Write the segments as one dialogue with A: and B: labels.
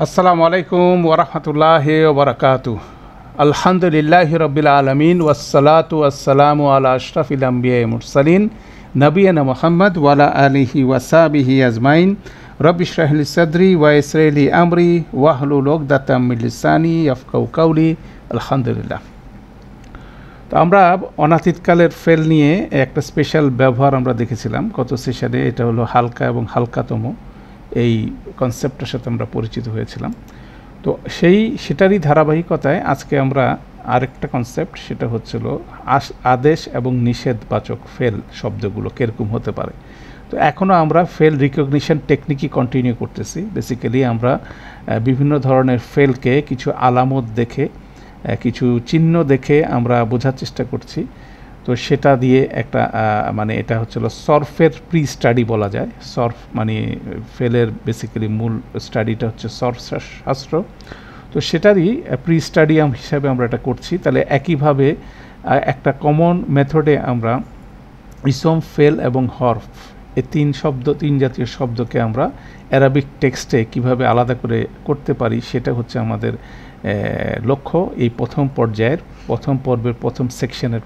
A: আসসালামু আলাইকুম ওরহমতুল্লাহি ওবরাকাতু। আলহামদুলিল্লাহি রব্বিল আলমিন ওয়াসসালাতু ওয়াসসালামু আলা আশরাফিল আম্বিয়া মুরসালিন নবিয়িনা মুহাম্মদ ওয়ালা আলিহি ওয়াসাবিহি আজমাইন। রব্বি ইশরাহ লি সাদরি ওয়া ইয়াসসির লি আমরি ওয়াহলুল উকদাতাম মিন লিসানি ইয়াফকাহু কাওলি। আলহামদুলিল্লাহ। তো আমরা অনাতীতকালের ফেল নিয়ে একটা স্পেশাল ব্যবহার আমরা দেখেছিলাম গত সেশনে। এটা হলো হালকা এবং হালকাতম, এই কনসেপ্টের সাথে আমরা পরিচিত হয়েছিলাম। তো সেটারই ধারাবাহিকতায় আজকে আমরা আরেকটা কনসেপ্ট, সেটা হচ্ছিল আদেশ এবং নিষেধবাচক ফেল শব্দগুলো কীরকম হতে পারে। তো এখনও আমরা ফেল রিকগনিশন টেকনিকই কন্টিনিউ করতেছি। বেসিক্যালি আমরা বিভিন্ন ধরনের ফেলকে কিছু আলামত দেখে, কিছু চিহ্ন দেখে আমরা বোঝার চেষ্টা করছি। তো সেটা দিয়ে একটা এটা হচ্ছিল সর্ফের প্রি স্টাডি বলা যায়। সর্ফ মানে ফেলের বেসিক্যালি মূল স্টাডিটা হচ্ছে সর্ফ শাস্ত্র। তো সেটারই প্রি স্টাডিয়াম হিসাবে আমরা এটা করছি। তাহলে একইভাবে একটা কমন মেথডে আমরা ইসম, ফেল এবং হরফ, এই তিন জাতীয় শব্দকে আমরা অ্যারাবিক টেক্সটে কিভাবে আলাদা করে করতে পারি, সেটা হচ্ছে আমাদের লক্ষ্য। এই প্রথম পর্বের প্রথম সেকশনের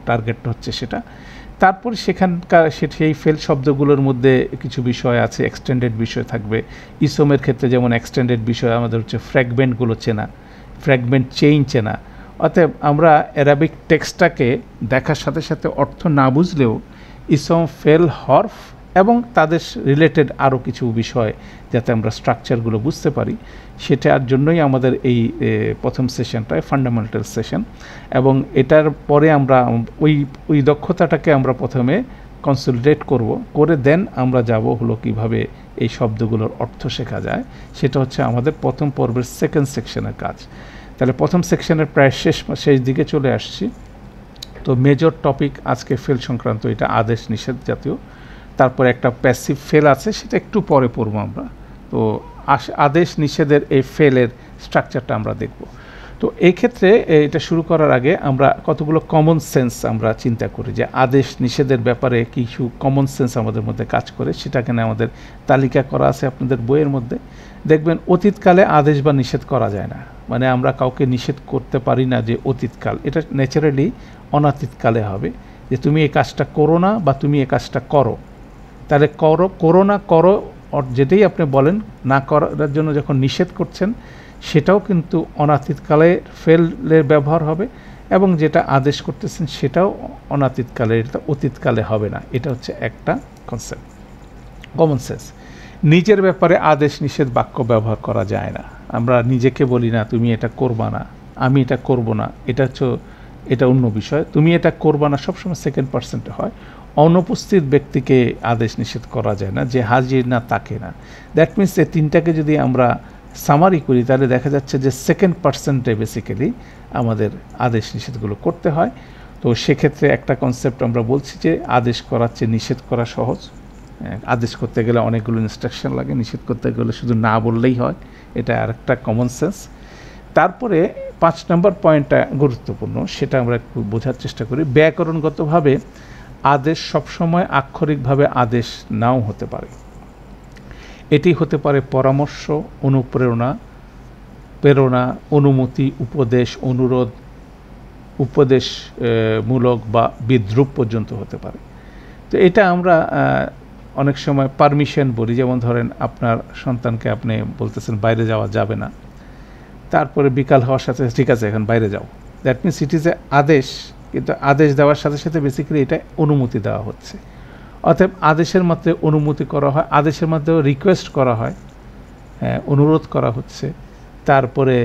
A: টার্গেটটা হচ্ছে সেটা। তারপরে সেই ফেল শব্দগুলোর মধ্যে কিছু বিষয় আছে, এক্সটেন্ডেড বিষয় থাকবে। ইসমের ক্ষেত্রে যেমন এক্সটেন্ডেড বিষয় আমাদের হচ্ছে ফ্র্যাগমেন্টগুলো চেনা, ফ্র্যাগমেন্ট চেইন চেনা। অতএব আমরা অ্যারাবিক টেক্সটটাকে দেখার সাথে সাথে অর্থ না বুঝলেও ইসম, ফেল, হরফ এবং তাদের রিলেটেড আরও কিছু বিষয় যাতে আমরা স্ট্রাকচারগুলো বুঝতে পারি, সেটার জন্যই আমাদের এই প্রথম সেশনটায় ফান্ডামেন্টাল সেশন। এবং এটার পরে আমরা ওই দক্ষতাটাকে আমরা প্রথমে কনসলিডেট করে দেন আমরা যাব হলো কিভাবে এই শব্দগুলোর অর্থ শেখা যায়। সেটা হচ্ছে আমাদের প্রথম পর্বের সেকেন্ড সেকশনের কাজ। তাহলে প্রথম সেকশনের প্রায় শেষ দিকে চলে আসছি। তো মেজর টপিক আজকে ফেল সংক্রান্ত, এটা আদেশ নিষেধ জাতীয়। তারপরে একটা প্যাসিভ ফেল আছে, সেটা একটু পরে পড়বো আমরা। তো আদেশ নিষেধের এই ফেলের স্ট্রাকচারটা আমরা দেখব। তো এই ক্ষেত্রে এটা শুরু করার আগে আমরা কতগুলো কমন সেন্স আমরা চিন্তা করি যে আদেশ নিষেধের ব্যাপারে কিছু কমন সেন্স আমাদের মধ্যে কাজ করে। সেটা এখানে আমাদের তালিকা করা আছে আপনাদের বইয়ের মধ্যে। দেখবেন অতীতকালে আদেশ বা নিষেধ করা যায় না, মানে আমরা কাউকে নিষেধ করতে পারি না যে অতীতকাল। এটা ন্যাচারালি অনাতীতকালে হবে যে তুমি এই কাজটা করো না বা তুমি এই কাজটা করো। তাহলে করো না করো যেটাই আপনি বলেন, না করার জন্য যখন নিষেধ করছেন সেটাও কিন্তু অনাতীতকালে ফেলের ব্যবহার হবে, এবং যেটা আদেশ করতেছেন সেটাও অনাতীতকালে, এটা অতীতকালে হবে না। এটা হচ্ছে একটা কনসেপ্ট, কমন সেন্স। নিজের ব্যাপারে আদেশ নিষেধ বাক্য ব্যবহার করা যায় না। আমরা নিজেকে বলি না তুমি এটা করবা না, আমি এটা করব না, এটা অন্য বিষয়। তুমি এটা করবা না সবসময় সেকেন্ড পার্সেন্টে হয়। অনুপস্থিত ব্যক্তিকে আদেশ নিষেধ করা যায় না, যে হাজির না তাকে না। দ্যাট মিনস এই তিনটাকে যদি আমরা সামারি করি তাহলে দেখা যাচ্ছে যে সেকেন্ড পার্সেন্টে বেসিক্যালি আমাদের আদেশ নিষেধগুলো করতে হয়। তো সেক্ষেত্রে একটা কনসেপ্ট আমরা বলছি যে আদেশ করার চেয়ে নিষেধ করা সহজ। আদেশ করতে গেলে অনেকগুলো ইনস্ট্রাকশন লাগে, নিষেধ করতে গেলে শুধু না বললেই হয়। এটা আরেকটা কমন সেন্স। তারপরে 5 নম্বর পয়েন্টটা গুরুত্বপূর্ণ, সেটা আমরা একটু বোঝার চেষ্টা করি। ব্যাকরণগতভাবে আদেশ সবসময় আক্ষরিকভাবে আদেশ নাও হতে পারে। এটি হতে পারে পরামর্শ, অনুপ্রেরণা, প্রেরণা, অনুমতি, উপদেশ, অনুরোধ, উপদেশমূলক বা বিদ্রূপ পর্যন্ত হতে পারে। তো এটা আমরা অনেক সময় পারমিশন বলি। যেমন ধরেন আপনার সন্তানকে আপনি বলতেছেন বাইরে যাওয়া যাবে না, তারপরে বিকাল হওয়ার সাথে ঠিক আছে এখন বাইরে যাও। That means it is a আদেশ, কিন্তু আদেশ দেওয়ার সাথে সাথে বেসিক্যালি এটা অনুমতি দেওয়া হচ্ছে। অতএব আদেশের মাত্রে অনুমতি করা হয়, আদেশের মাধ্যমে রিকোয়েস্ট করা হয়, অনুরোধ করা হচ্ছে, তারপরে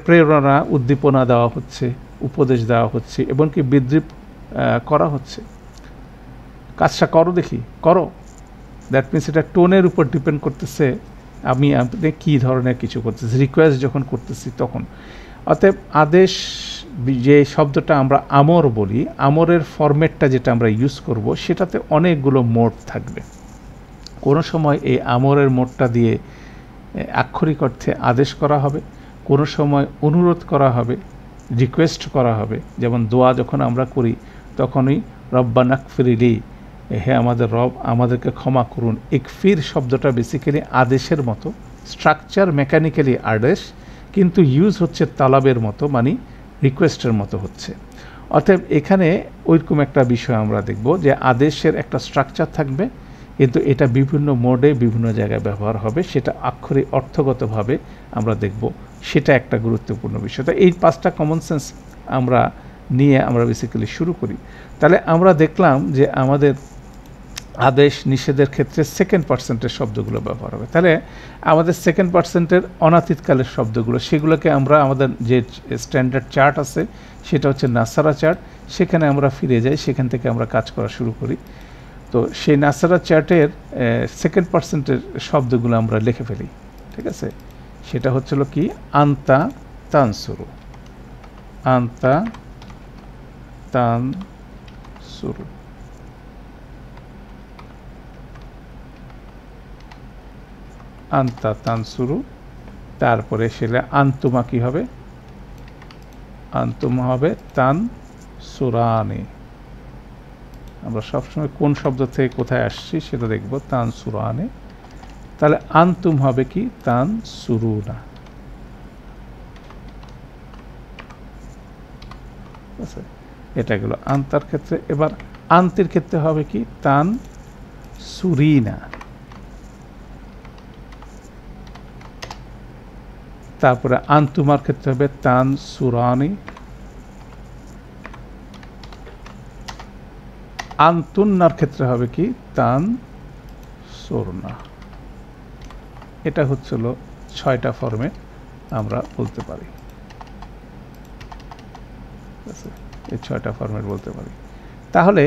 A: প্রেরণা, উদ্দীপনা দেওয়া হচ্ছে, উপদেশ দেওয়া হচ্ছে, এমনকি বিদ্রূপ করা হচ্ছে। কাজটা করো, দেখি করো। দ্যাট মিনস এটা টোনের উপর ডিপেন্ড করতেছে আপনি কী ধরনের কিছু করতেছি। রিকোয়েস্ট যখন করতেছি তখন। অতএব আদেশ যে শব্দটা আমরা আমর বলি, আমরের ফরম্যাটটা যেটা আমরা ইউজ করব সেটাতে অনেকগুলো মোড থাকবে। কোনো সময় এই আমরের মোডটা দিয়ে আক্ষরিক অর্থে আদেশ করা হবে, কোনো সময় অনুরোধ করা হবে, রিকোয়েস্ট করা হবে। যেমন দোয়া যখন আমরা করি তখনই রব্বানা ইগফিরলি, হে আমাদের রব আমাদেরকে ক্ষমা করুন। ইকফির শব্দটা বেসিক্যালি আদেশের মতো, স্ট্রাকচার মেকানিক্যালি আদেশ, কিন্তু ইউজ হচ্ছে তালাবের মতো, মানে রিকোয়েস্টের মতো হচ্ছে। অতএব এখানে ওইরকম একটা বিষয় আমরা দেখব যে আদেশের একটা স্ট্রাকচার থাকবে, কিন্তু এটা বিভিন্ন মোডে বিভিন্ন জায়গায় ব্যবহার হবে, সেটা আক্ষরিক অর্থগতভাবে আমরা দেখব, সেটা একটা গুরুত্বপূর্ণ বিষয়। তো এই 5টা কমন সেন্স আমরা নিয়ে আমরা বেসিক্যালি শুরু করি। তাহলে আমরা দেখলাম যে আমাদের আদেশ নিষেধের ক্ষেত্রে সেকেন্ড পার্সেন্টের শব্দগুলো ব্যবহার হবে। তাহলে আমাদের সেকেন্ড পার্সেন্টের অনাতীতকালের শব্দগুলো, সেগুলোকে আমরা আমাদের যে স্ট্যান্ডার্ড চার্ট আছে সেটা হচ্ছে নাসারা চার্ট, সেখানে আমরা ফিরে যাই, সেখান থেকে আমরা কাজ করা শুরু করি। তো সেই নাসারা চার্টের সেকেন্ড পার্সেন্টের শব্দগুলো আমরা লিখে ফেলি, ঠিক আছে? সেটা হচ্ছিল কি, আন্তা তানসুরু, আন্তা তানসুরু, আন্তা তানসুরু। তারপরে সেটা আন্তুমা কি হবে, আন্তুমা হবে তানসুরানি। আমরা সবসময় কোন শব্দ থেকে কোথায় আসছি সেটা দেখব, তানসুরানি। তাহলে আন্তুম হবে কি, তানসুরুনা। এটা গেল আন্তার ক্ষেত্রে। এবার আন্তির ক্ষেত্রে হবে কি, তানসুরিনা। তারপরে আন্তুমার ক্ষেত্রে হবে তানসুরানি। আন্তুন্নার ক্ষেত্রে হবে কি, তানসুরনা। এটা হচ্ছিল 6টা ফর্মে আমরা বলতে পারি, এই 6টা ফরম্যাট বলতে পারি। তাহলে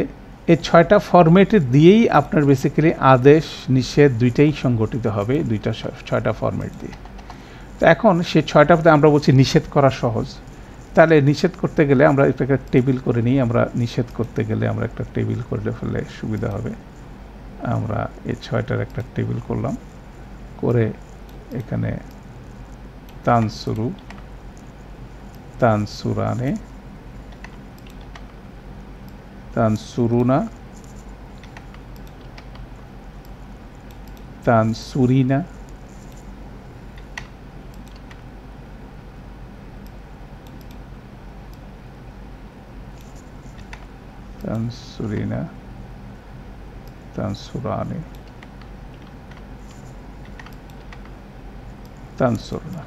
A: এই 6টা ফরম্যাটে দিয়েই আপনার বেসিক্যালি আদেশ নিষেধ দুইটাই সংগঠিত হবে, 6টা ফরম্যাট দিয়ে। তো এখন সেই 6টাতে আমরা বলছি নিষেধ করা সহজ। তাহলে নিষেধ করতে গেলে আমরা এটাকে টেবিল করে নিই। আমরা নিষেধ করতে গেলে আমরা একটা টেবিল করে ফেললে সুবিধা হবে। আমরা এই 6টার একটা টেবিল করলাম, করে এখানে তানসুরু, তানসুরানে, তানসুরুনা, তানসুরিনা, তানসুরিনা, তানসুরানে, তানসুরনা।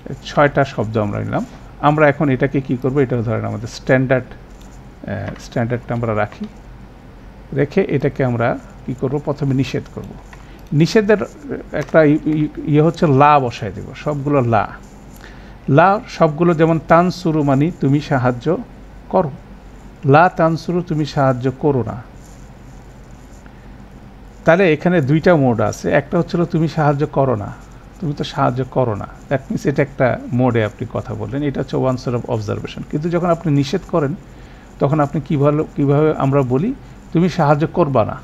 A: এই 6টা শব্দ আমরা নিলাম। আমরা এখন এটাকে কি করব, এটা ধরেন আমাদের স্ট্যান্ডার্ডটা আমরা রাখি, রেখে এটাকে আমরা কি করব, প্রথমে নিষেধ করব। নিষেধের একটা ইয়ে হচ্ছে লা বসাই দেব, সবগুলো লা। লা সবগুলো যেমন তানসুরু মানে তুমি সাহায্য করো, লা তানসুরু তুমি সাহায্য করো না। তাহলে এখানে 2টা মোড আছে। একটা হচ্ছিল তুমি সাহায্য করো না, তুমি তো সাহায্য করো না, দ্যাট মিনস এটা একটা মোডে আপনি কথা বললেন, এটা হচ্ছে ওয়ান সোর্ট অফ অবজারভেশন। কিন্তু যখন আপনি নিষেধ করেন তখন আপনি কীভাবে আমরা বলি, তুমি সাহায্য করবা না,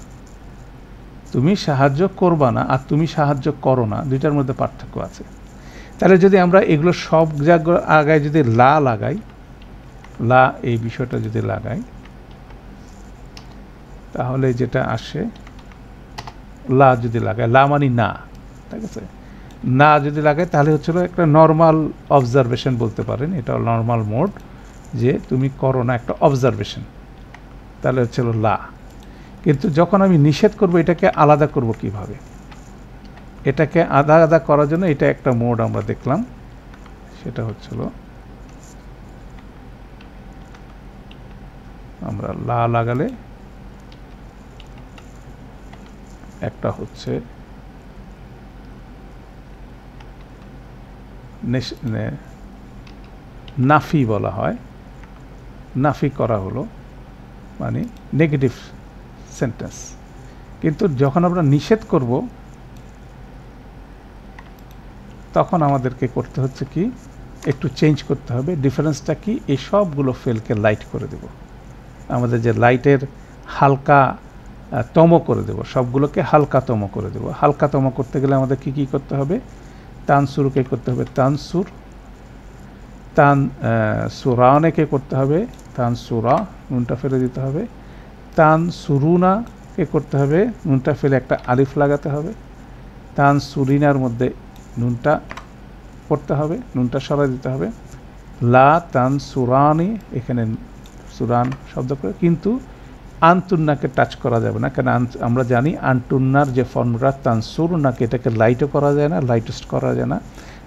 A: তুমি সাহায্য করবা না আর তুমি সাহায্য করো না, দুইটার মধ্যে পার্থক্য আছে। তাহলে যদি আমরা এগুলো সব জায়গায় আগায় যদি লা লাগাই, লা এই বিষয়টা যদি লাগাই, তাহলে যেটা আসে, লা যদি লাগায়, লা মানে না, ঠিক আছে, না যদি লাগায় তাহলে হচ্ছিল একটা নর্মাল অবজারভেশন বলতে পারেন, এটা নর্মাল মোড, যে তুমি করো না, একটা অবজারভেশন, তাহলে হচ্ছিল লা। কিন্তু যখন আমি নিষেধ করব, এটাকে আলাদা করব কিভাবে, এটাকে আলাদা করার জন্য এটা একটা মোড আমরা দেখলাম, সেটা হচ্ছিল আমরা লা লাগালে একটা হচ্ছে নাফি বলা হয়, নাফি করা হলো মানে নেগেটিভ সেন্টেন্স। কিন্তু যখন আমরা নিষেধ করব তখন আমাদেরকে করতে হচ্ছে কি, একটু চেঞ্জ করতে হবে। ডিফারেন্সটা কি, এই সবগুলো ফেলকে লাইট করে দেব, আমাদের যে লাইটের হালকা তম করে দেব, সবগুলোকে হালকাতম করে দেব। হালকাতম করতে গেলে আমাদের কি কি করতে হবে, তানসুরকে করতে হবে তানসুর, সুরানেকে করতে হবে তানসুরা, নুনটা ফেলে দিতে হবে, তানসুরুনাকে নুনটাকে করতে হবে, নুনটা ফেলে একটা আলিফ লাগাতে হবে, তানসুরিনার মধ্যে নুনটা করতে হবে, নুনটা সরাই দিতে হবে, লা তানসুরানি এখানে সুরান শব্দ করে, কিন্তু আনতুন্নাকে টাচ করা যাবে না, কেন আমরা জানি আনতুন্নার যে ফর্মুলা তানসুরনাকে এটাকে লাইটও করা যায় না, লাইটেস্ট করা যায় না,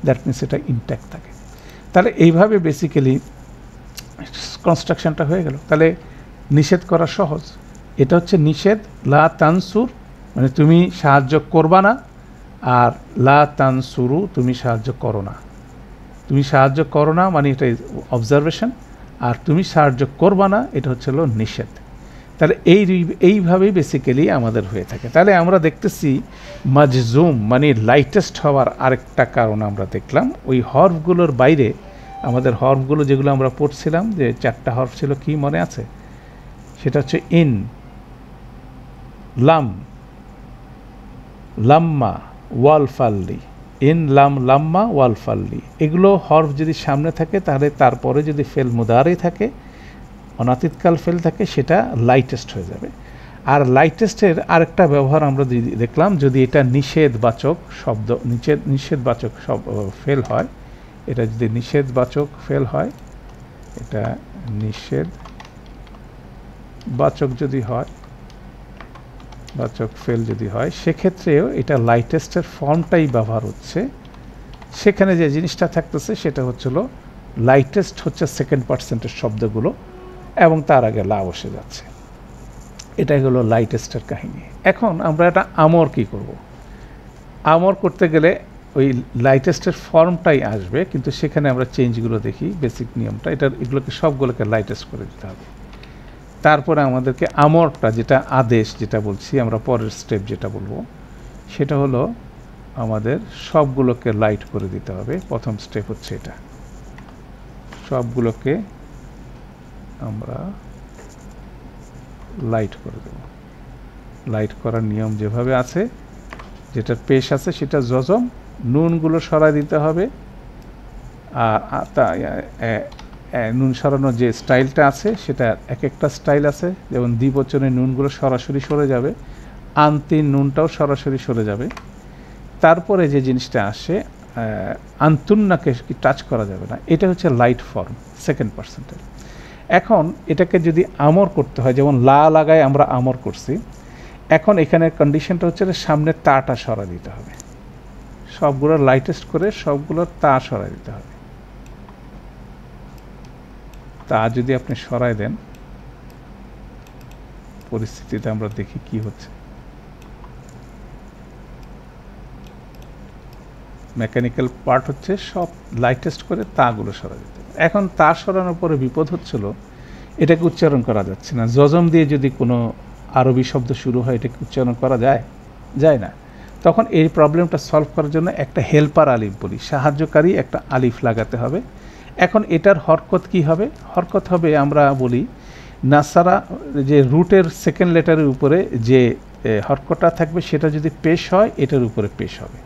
A: দ্যাট মিনস এটা ইনট্যাক্ট থাকে। তাহলে এইভাবে বেসিক্যালি কনস্ট্রাকশনটা হয়ে গেল। তাহলে নিষেধ করা সহজ, এটা হচ্ছে নিষেধ, লা তানসুর মানে তুমি সাহায্য করবা না, আর লা তানসুরু তুমি সাহায্য করো না। তুমি সাহায্য করো না মানে এটা অবজারভেশন, আর তুমি সাহায্য করবা না এটা হচ্ছে হলো নিষেধ। তাহলে এইভাবেই বেসিক্যালি আমাদের হয়ে থাকে। তাহলে আমরা দেখতেছি মাজজুম মানে লাইটেস্ট হওয়ার আরেকটা কারণ আমরা দেখলাম, ওই হরফগুলোর বাইরে আমাদের হরফগুলো যেগুলো আমরা পড়ছিলাম, যে 4টা হরফ ছিল, কি মনে আছে? সেটা হচ্ছে ইন, লাম, লাম্মা, ওয়াল ফাল্লি, ইন, লাম, লাম্মা, ওয়াল ফাল্লি, এগুলো হরফ যদি সামনে থাকে তাহলে তারপরে যদি ফেল মুদারি থাকে, অনাতীতকাল ফেল থাকে, সেটা লাইটেস্ট হয়ে যাবে। আর লাইটেস্টের আরেকটা ব্যবহার আমরা দেখলাম, যদি এটা নিষেধবাচক শব্দ, নিষেধবাচক ফেল হয়, এটা যদি নিষেধবাচক ফেল হয়, এটা নিষেধবাচক যদি হয়, বাচক ফেল যদি হয়, সেক্ষেত্রেও এটা লাইটেস্টের ফর্মটাই ব্যবহার হচ্ছে। সেখানে যে জিনিসটা থাকতেছে সেটা হচ্ছিল লাইটেস্ট হচ্ছে সেকেন্ড পার্সেন্টের শব্দগুলো, এবং তার আগে লা বসে যাচ্ছে। এটাই হলো লাইটেস্টের কাহিনী। এখন আমরা এটা আমর কি করব? আমর করতে গেলে ওই লাইটেস্টের ফর্মটাই আসবে, কিন্তু সেখানে আমরা চেঞ্জগুলো দেখি, বেসিক নিয়মটা এগুলোকে সবগুলোকে লাইটেস্ট করে দিতে হবে। তারপরে আমাদেরকে আমরটা, যেটা আদেশ যেটা বলছি আমরা, পরের স্টেপ যেটা বলবো সেটা হলো আমাদের সবগুলোকে লাইট করে দিতে হবে। প্রথম স্টেপ হচ্ছে এটা, সবগুলোকে আমরা লাইট করে দেব। লাইট করার নিয়ম যেভাবে আছে, যেটার পেশ আছে সেটা জজম, নুনগুলো সরাই দিতে হবে, আর নুন সরানোর যে স্টাইলটা আছে সেটা এক একটা স্টাইল আছে, যেমন দ্বিবচনে নুনগুলো সরাসরি সরে যাবে, আন্তিন নুনটাও সরাসরি সরে যাবে। তারপরে যে জিনিসটা আসে, আন্তুন্নাকে কি টাচ করা যাবে না, এটা হচ্ছে লাইট ফর্ম সেকেন্ড পার্সেন্টের। এখন এটাকে যদি আমর করতে হয়, যেমন লা লাগায় আমরা আমর করছি, এখন এখানের কন্ডিশনটা হচ্ছে সামনে তাটা সরা দিতে হবে, সবগুলো লাইটেস্ট করে সবগুলোর তা সরাই দিতে হবে। তা যদি আপনি সরাই দেন, পরিস্থিতিতে আমরা দেখি কি হচ্ছে। মেকানিক্যাল পার্ট হচ্ছে সব লাইটেস্ট করে তাগুলো সরা দিতে হবে। এখন তা সরানোর পরে বিপদ হচ্ছিল, এটাকে উচ্চারণ করা যাচ্ছে না। জজম দিয়ে যদি কোনো আরবি শব্দ শুরু হয়, এটাকে উচ্চারণ করা যায় না। তখন এই প্রবলেমটা সলভ করার জন্য একটা হেল্পার আলিফ বলি, সাহায্যকারী একটা আলিফ লাগাতে হবে। এখন এটার হরকত কি হবে? হরকত হবে, আমরা বলি নাসারা, যে রুটের সেকেন্ড লেটারের উপরে যে হরকতটা থাকবে সেটা যদি পেশ হয়, এটার উপরে পেশ হবে।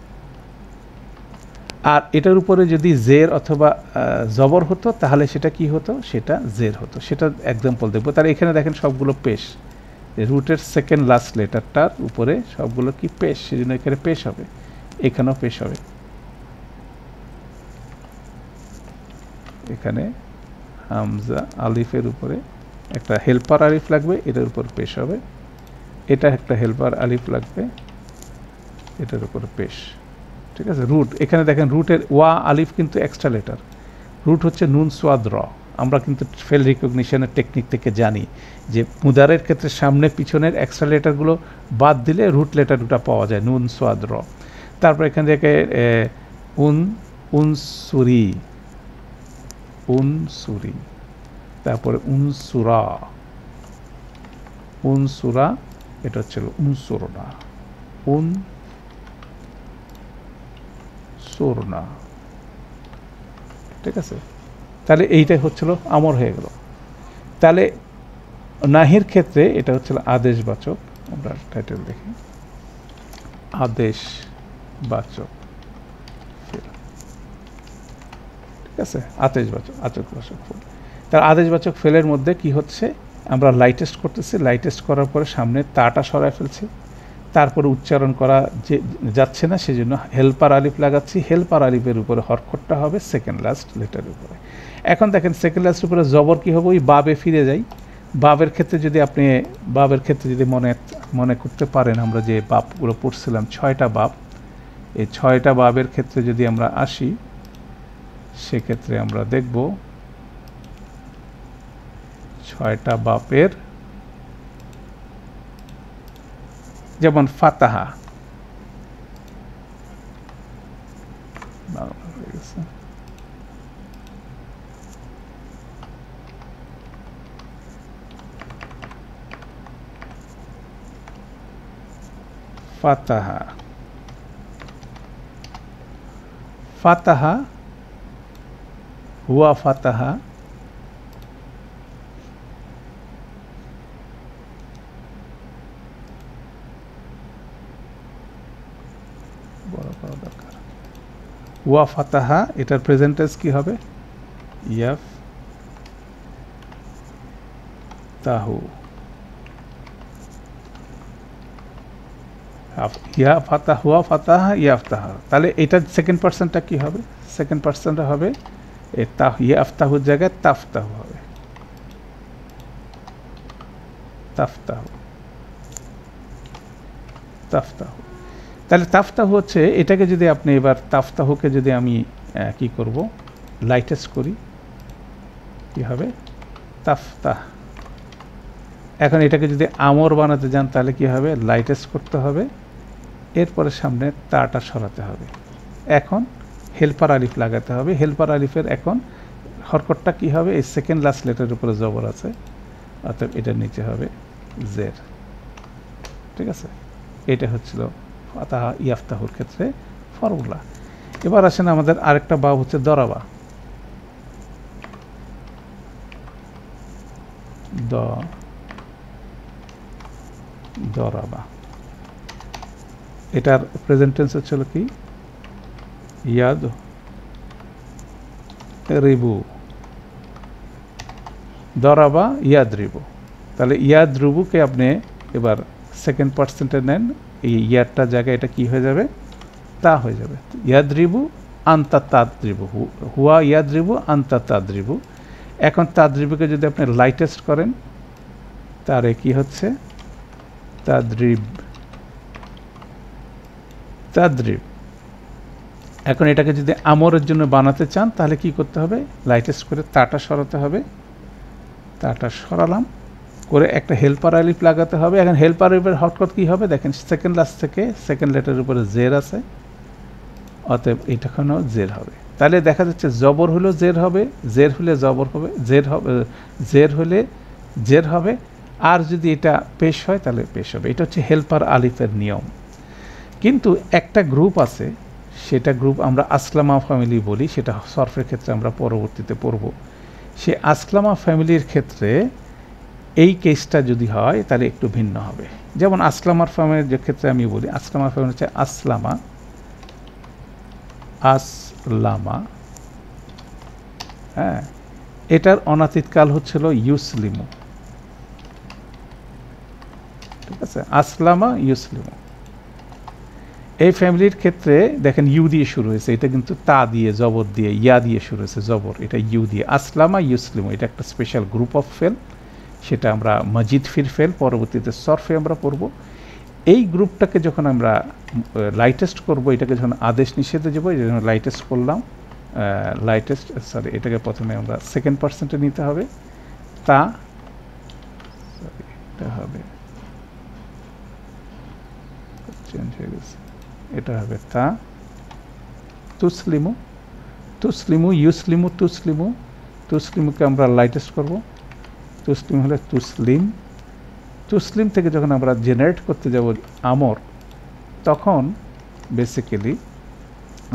A: আর এটার উপরে যদি জের অথবা জবর হতো তাহলে সেটা কি হতো? সেটা জের হতো। সেটা এক্সাম্পল দেখবো। তার এখানে দেখেন সবগুলো পেশ, রুটের সেকেন্ড লাস্ট লেটারটার উপরে সবগুলো কি পেশ, সেজন্য এখানে পেশ হবে, এখানেও পেশ হবে। এখানে হামজা আলিফের উপরে একটা হেল্পার আলিফ লাগবে, এটার উপর পেশ হবে। এটা একটা হেল্পার আলিফ লাগবে, এটার উপর পেশ। ঠিক আছে। রুট, এখানে দেখেন রুটের ওয়া আলিফ কিন্তু এক্সট্রা লেটার, রুট হচ্ছে নুন সোয়াদ র। আমরা কিন্তু ফেল রিকগনিশনের টেকনিক থেকে জানি যে মুদারের ক্ষেত্রে সামনে পিছনের এক্সট্রা লেটারগুলো বাদ দিলে রুট লেটার দুটা পাওয়া যায়, নুন সোয়াদ র। তারপর এখান থেকে উনসুরি, তারপরে উনসুরা, এটা হচ্ছে উনসুরনা, উনসুরনা। ঠিক আছে। তাহলে এইটাই হচ্ছিল আমর হয়ে গেল। তাহলে নাহির ক্ষেত্রে এটা হচ্ছিল আদেশবাচক। আমরা টাইটেল দেখি, আদেশবাচক। ঠিক আছে, আদেশবাচক ফেল। তার আদেশবাচক ফেলের মধ্যে কি হচ্ছে? আমরা লাইটেস্ট করতেছি, লাইটেস্ট করার পরে সামনে তাটা সরায় ফেলছি, তারপরে উচ্চারণ করা যাচ্ছে না, সেজন্য হেল্পার আলিফ লাগাচ্ছি। হেল্পার আলিফের উপরে হরকতটা হবে সেকেন্ড লাস্ট লেটারের উপরে। এখন দেখেন সেকেন্ড লাস্টের উপরে জবর কী হবে, ওই বাবে ফিরে যাই। বাবের ক্ষেত্রে যদি আপনি মনে করতে পারেন, আমরা যে বাবগুলো পড়ছিলাম 6টা বাব, এই 6টা বাবের ক্ষেত্রে যদি আমরা আসি, সেক্ষেত্রে আমরা দেখব 6টা বাবের, যেমন ফাতাহা, ফাতাহা, ফাতাহা, হুয়া ফাতাহা, ওয়া ফাতাহা, এটার প্রেজেন্ট টেন্স কি হবে, ইয়াফ তাহু, ইয়া ফাতাহ, হুয়া ফাতাহা, ইয়াফতাহা। তাহলে এটার সেকেন্ড পার্সনটা কি হবে, সেকেন্ড পার্সনটা হবে এই তাহ, ইয়াফতাহুর জায়গায় তাফতাহু হবে, তাফতাহু, তাফতাহু। তাহলে তাফতাহু হচ্ছে, এটাকে যদি আপনি এবার তাফতাহুকে যদি আমি কি করব, লাইটেস্ট করি, কি হবে, তাফতাহ। এখন এটাকে যদি আমর বানাতে যান তাহলে কি হবে, লাইটেস্ট করতে হবে, এরপরে সামনে তাটা সরাতে হবে। এখন হেল্পার আলিফ লাগাতে হবে। হেল্পার আলিফের এখন হরকতটা কি হবে, এই সেকেন্ড লাস্ট লেটারের উপরে জবর আছে, অর্থাৎ এটার নিচে হবে জের। ঠিক আছে, এটা হচ্ছিল ফাতাহা ইয়াফতাহুর ক্ষেত্রে ফর্মুলা। এবার আসেন আমাদের আরেকটা বাব হচ্ছে দরাবা। দরাবা, এটার প্রেজেন্ট টেন্স হচ্ছিল কি, ইয়াদ রিবু, দরাবা ইয়াদ রিবু। তাহলে ইয়াদ রুবুকে আপনি এবার সেকেন্ড পার্সেন্টে নেন, এই ইয়ারটা জায়গায় এটা কি হয়ে যাবে, তা হয়ে যাবে। ইয়াদ রিবু আন্তা তাদ্রিবু, হুয়া ইয়াদ রিবু আন্তা তাদ্রিবু। এখন তাদ্রিবুকে যদি আপনি লাইটেস্ট করেন, তারে কি হচ্ছে, তাদ্রিব, তাদ্রিব। এখন এটাকে যদি আমরের জন্য বানাতে চান তাহলে কি করতে হবে, লাইটেস্ট করে তাটা সরাতে হবে, তাটা সরালাম, করে একটা হেল্পার আলিফ লাগাতে হবে। এখন হেল্পার আলিফের হরকত কী হবে, দেখেন সেকেন্ড লাস্ট থেকে সেকেন্ড লেটারের উপরে জের আছে, অতএব এটাখানেও জের হবে। তাহলে দেখা যাচ্ছে জবর হলেও জের হবে, জের হলে জবর হবে, জের হবে, জের হলে জের হবে, আর যদি এটা পেশ হয় তাহলে পেশ হবে। এটা হচ্ছে হেল্পার আলিফের নিয়ম। কিন্তু একটা গ্রুপ আছে, সেটা গ্রুপ আমরা আসলামা ফ্যামিলি বলি, সেটা সরফের ক্ষেত্রে আমরা পরবর্তীতে পড়ব। সে আসলামা ফ্যামিলির ক্ষেত্রে এই কেসটা যদি হয় তাহলে একটু ভিন্ন হবে। যেমন আসলামার ফ্যামিলির যে ক্ষেত্রে আমি বলি, আসলামার ফ্যামিলি হচ্ছে আসলামা, আসলামা, হ্যাঁ, এটার অনাতীতকাল হচ্ছিল ইউসলিমু। ঠিক আছে, আসলামা ইউসলিমু। এই ফ্যামিলির ক্ষেত্রে দেখেন ইউ দিয়ে শুরু হয়েছে, এটা কিন্তু তা দিয়ে জবর দিয়ে ইয়া দিয়ে শুরু হয়েছে, জবর, এটা ইউ দিয়ে। আসলামা ইউসলিমু, এটা একটা স্পেশাল গ্রুপ অফ ফেল, সেটা আমরা মজিদ ফির ফেল, পরবর্তীতে সরফে আমরা পড়ব। এই গ্রুপটাকে যখন আমরা লাইটেস্ট করব, এটাকে যখন আদেশ নিষেধে যাবো, এই জন্য লাইটেস্ট করলাম, লাইটেস্ট, সরি, এটাকে প্রথমে আমরা সেকেন্ড পার্সেন্টে নিতে হবে, তা, সরি, এটা হবে, চেঞ্জ হয়ে গেছে, এটা হবে তা, তুসলিমু, তুসলিমু, ইউসলিমু, তুসলিমু, তুসলিমুকে আমরা লাইটেস্ট করব, তুসলিম হলে তুসলিম। তুসলিম থেকে যখন আমরা জেনারেট করতে যাব আমর, তখন বেসিক্যালি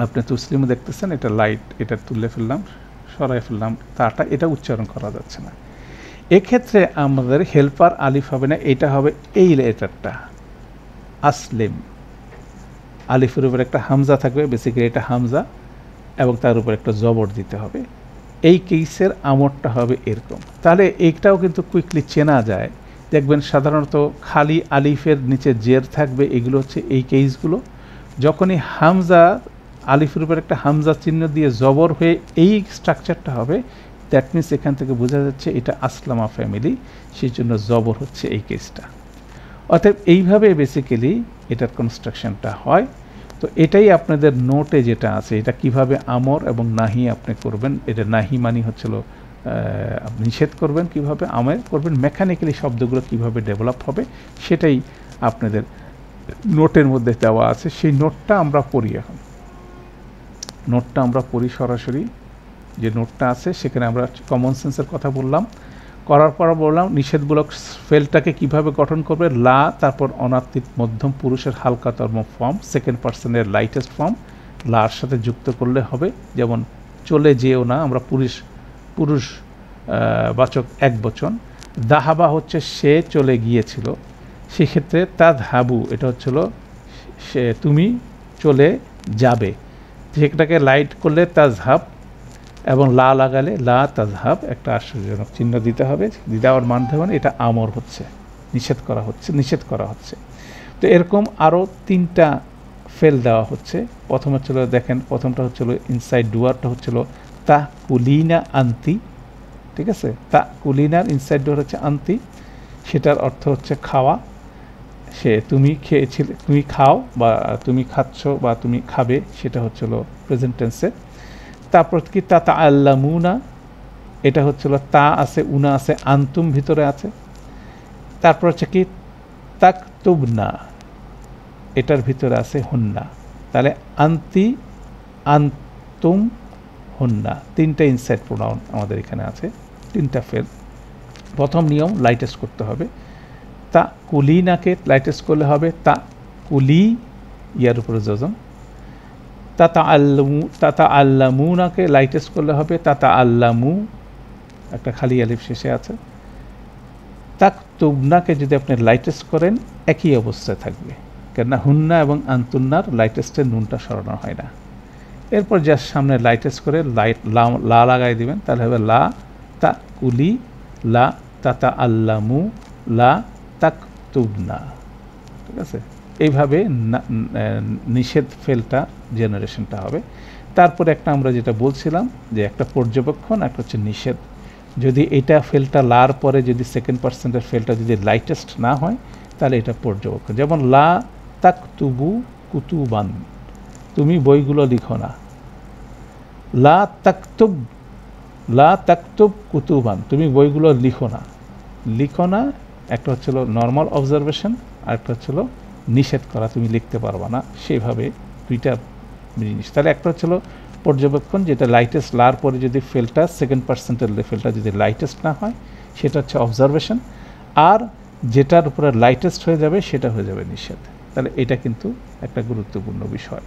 A: আপনি তুসলিমও দেখতেছেন, এটা লাইট, এটা তুলে ফেললাম, সরাই ফেললাম, তাটা, এটা উচ্চারণ করা যাচ্ছে না। এক্ষেত্রে আমাদের হেল্পার আলিফ হবে না, এটা হবে এই লেটারটা আসলিম, আলিফের উপর একটা হামজা থাকবে, বেসিক্যালি এটা হামজা, এবং তার উপর একটা জবর দিতে হবে, এই কেসের আমরটা হবে এরকম। তাহলে এইটাও কিন্তু কুইকলি চেনা যায়। দেখবেন সাধারণত খালি আলিফের নিচে জের থাকবে, এগুলো হচ্ছে এই কেসগুলো। যখনই হামজা আলিফের উপর একটা হামজা চিহ্ন দিয়ে জবর হয়ে এই স্ট্রাকচারটা হবে, দ্যাট মিনস এখান থেকে বোঝা যাচ্ছে এটা আসলামা ফ্যামিলি, সেই জন্য জবর হচ্ছে এই কেসটা। অতএব এইভাবে বেসিক্যালি এটার কনস্ট্রাকশনটা হয়। তো এটাই আপনাদের নোটে যেটা আছে, এটা কিভাবে আমর এবং নাহি আপনি করবেন। এটা নাহি মানি হচ্ছিল আপনি নিষেধ করবেন, কিভাবে আমর করবেন, মেকানিক্যালি শব্দগুলো কিভাবে ডেভেলপ হবে, সেটাই আপনাদের নোটের মধ্যে দেওয়া আছে। সেই নোটটা আমরা পড়ি। এখন নোটটা আমরা পড়ি সরাসরি। যে নোটটা আছে সেখানে আমরা কমন সেন্সের কথা বললাম, করার পর বললাম নিষেধমূলক ফেলটাকে কিভাবে গঠন করবে। লা, তারপর অনাত্মিক মধ্যম পুরুষের হালকাতম ফর্ম, সেকেন্ড পার্সনের লাইটেস্ট ফর্ম লার সাথে যুক্ত করলে হবে। যেমন চলে যেও না, আমরা পুরুষ বাচক এক বচন। দাহাবা হচ্ছে সে চলে গিয়েছিল, সেক্ষেত্রে তাদহাবু এটা হচ্ছিল সে তুমি চলে যাবে, সেটাকে লাইট করলে তাজহাব, এবং লা লাগালে লা তাজহাব একটা আশ্চর্যজনক চিহ্ন দিতে হবে। দেওয়ার মাধ্যমে এটা আমর হচ্ছে, নিষেধ করা হচ্ছে। তো এরকম আরও 3টা ফেল দেওয়া হচ্ছে। প্রথম হচ্ছিল, দেখেন প্রথমটা হচ্ছিল ইনসাইড ডুয়ারটা হচ্ছিল তা কুলিনা আন্তি, ঠিক আছে। তা কুলিনার ইনসাইড ডুয়ার হচ্ছে আন্তি, সেটার অর্থ হচ্ছে খাওয়া। সে তুমি খেয়েছিলে, তুমি খাও বা তুমি খাচ্ছ বা তুমি খাবে, সেটা হচ্ছিল প্রেজেন্ট টেন্সে। তারপর কি তা আল্লামুনা, এটা হচ্ছিল তা আছে, উনা আছে, আন্তুম ভিতরে আছে। তারপর হচ্ছে কি তাকতুবনা, এটার ভিতরে আছে হুন্না। তাহলে আন্তি, আন্তুম, হুন্না, 3টা ইনসাইড প্রোনাউন আমাদের এখানে আছে, 3টা ফেল। প্রথম নিয়ম লাইটেস্ট করতে হবে। তা কুলিনাকে লাইটেস্ট করলে হবে তা কুলি, ইয়ার উপরে যজম। তাতা আল্লামুনাকে লাইটেস্ট করলে হবে তাতা আল্লামু, একটা খালি আলিফ শেষে আছে। তাকতুবনাকে যদি আপনি লাইটেস্ট করেন একই অবস্থায় থাকবে, কেননা হুন্না এবং আন্তুন্নার লাইটেস্টের নুনটা সরানো হয় না। এরপর যার সামনে লাইটেস্ট করে লা লাগাই দিবেন, তাহলে হবে লা তা কুলি, লা তাতা আল্লামু, লা তাকতুবনা, ঠিক আছে। এইভাবে নিষেধ ফেলটা জেনারেশনটা হবে। তারপরে একটা আমরা যেটা বলছিলাম যে একটা পর্যবেক্ষণ, একটা হচ্ছে নিষেধ। যদি এটা ফেলটা লার পরে যদি সেকেন্ড পার্সেন্টের ফেলটা যদি লাইটেস্ট না হয়, তাহলে এটা পর্যবেক্ষণ। যেমন লা তাকতুবু কুতুবান, তুমি বইগুলো লিখো না। লা তাকতুব কুতুবান, তুমি বইগুলো লিখো না। একটা হচ্ছিল নর্মাল অবজারভেশন, আর একটা হচ্ছিল নিষেধ করা, তুমি লিখতে পারবা না। সেইভাবে 2টা জিনিস। তাহলে একটা হচ্ছিল পর্যবেক্ষণ, যেটা লাইটেস্ট, লার পরে যদি ফেলটা সেকেন্ড পার্সেন্টের ফেলটা যদি লাইটেস্ট না হয়, সেটা হচ্ছে অবজারভেশন। আর যেটার উপরে লাইটেস্ট হয়ে যাবে সেটা হয়ে যাবে নিষেধ। তাহলে এটা কিন্তু একটা গুরুত্বপূর্ণ বিষয়।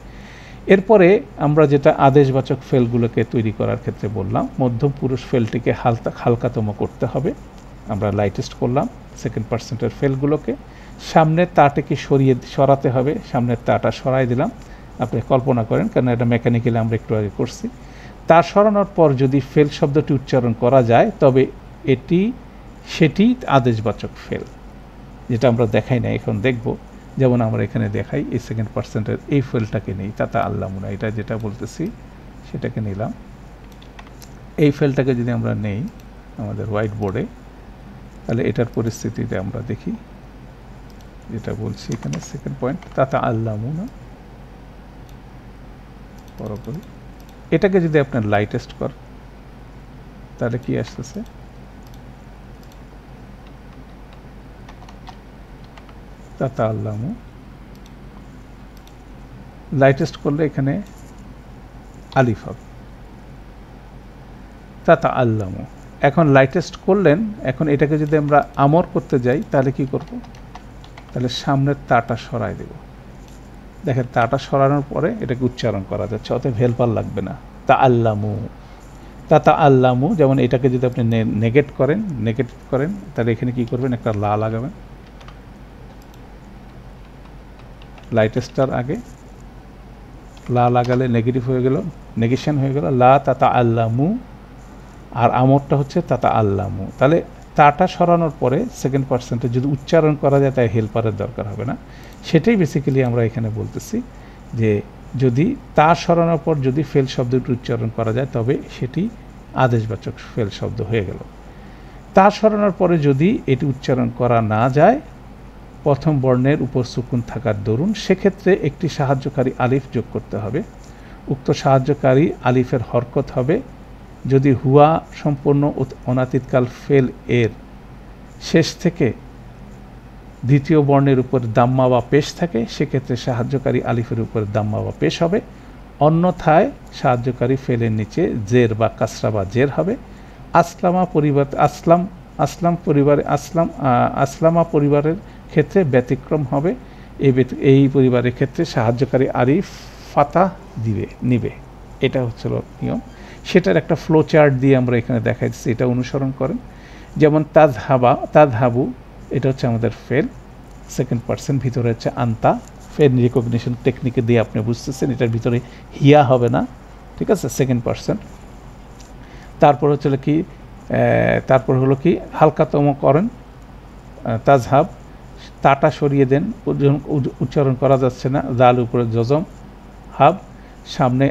A: এরপরে আমরা যেটা আদেশবাচক ফেলগুলোকে তৈরি করার ক্ষেত্রে বললাম, মধ্যম পুরুষ ফেলটিকে হালকাতম করতে হবে। আমরা লাইটেস্ট করলাম সেকেন্ড পার্সেন্টের ফেলগুলোকে, সামনের তাটাকে সরাতে হবে, সামনের তাটা সরাই দিলাম। আপনি কল্পনা করেন, কারণ এটা মেকানিক্যালি আমরা একটু আগে করছি। তা সরানোর পর যদি ফেল শব্দটি উচ্চারণ করা যায়, তবে সেটি আদেশবাচক ফেল, যেটা আমরা দেখাই না, এখন দেখব। যেমন আমরা এখানে দেখাই, এই সেকেন্ড পার্সেন্টের এই ফেলটাকে নেই, তাতা আল্লামুনা, এটা যেটা বলতেছি সেটাকে নিলাম। এই ফেলটাকে যদি আমরা নেই আমাদের হোয়াইট বোর্ডে, তাহলে এটার পরিস্থিতিতে আমরা দেখি, যেটা বলছি এখানে সেকেন্ড পয়েন্ট, তাতা আল্লামুনা। পুরোপুরি এটাকে যদি আপনার লাইটেস্ট কর, তাহলে কি আসতেছে, তাতা আল্লামু। লাইটেস্ট করলে এখানে আলিফ হবে, তাতা আল্লামু। এখন লাইটেস্ট করলেন, এখন এটাকে যদি আমরা আমর করতে যাই, তাহলে কি করব, তাহলে সামনের তাটা সরাই দেব। দেখেন তাটা সরানোর পরে এটাকে উচ্চারণ করা যাচ্ছে, অতএব হেল্পার লাগবে না। তা আল্লামু, যেমন এটাকে যদি আপনি নেগেট করেন, তাহলে এখানে কি করবেন, একটা লা লাগাবেন লাইটেস্টার আগে। লা লাগালে নেগেটিভ হয়ে গেল, নেগেশন হয়ে গেল। লা তাতা আল্লামু, আর আমরটা হচ্ছে তাতা আল্লামু। তাহলে তাটা সরানোর পরে সেকেন্ড পার্সেন্টে যদি উচ্চারণ করা যায় তাই হেল্পারের দরকার হবে না। সেটাই বেসিক্যালি আমরা এখানে বলতেছি যে যদি তা সরানোর পর যদি ফেল শব্দটি উচ্চারণ করা যায় তবে সেটি আদেশবাচক ফেল শব্দ হয়ে গেল। তা সরানোর পরে যদি এটি উচ্চারণ করা না যায় প্রথম বর্ণের উপর সুকুন থাকার দরুন, সেক্ষেত্রে একটি সাহায্যকারী আলিফ যোগ করতে হবে। উক্ত সাহায্যকারী আলিফের হরকত হবে যদি হুয়া সম্পূর্ণ অনাতীতকাল ফেল এর শেষ থেকে দ্বিতীয় বর্ণের উপর দাম্মা বা পেশ থাকে, সেক্ষেত্রে সাহায্যকারী আলিফের উপর দাম্মা বা পেশ হবে। অন্যথায় সাহায্যকারী ফেলের নিচে জের বা কাসরা বা জের হবে। আসলামা পরিবারের ক্ষেত্রে ব্যতিক্রম হবে। এই পরিবারের ক্ষেত্রে সাহায্যকারী আলিফ ফাতা নিবে। এটা হচ্ছিল নিয়ম। সেটার একটা ফ্লো চার্ট দিয়ে আমরা এখানে দেখাই দিচ্ছি, এটা অনুসরণ করেন। যেমন তাজহাবু, এটা হচ্ছে আমাদের ফেল সেকেন্ড পার্সন, ভিতরে হচ্ছে আন্তা, ফেল রিকগনিশন টেকনিকে দিয়ে আপনি বুঝতেছেন এটার ভিতরে হিয়া হবে না, ঠিক আছে, সেকেন্ড পার্সন। তারপর হচ্ছিল কি হালকাতম করেন তাজহাব, তাটা সরিয়ে দেন, উচ্চারণ করা যাচ্ছে না, জাল উপরে জজম, হাব সামনে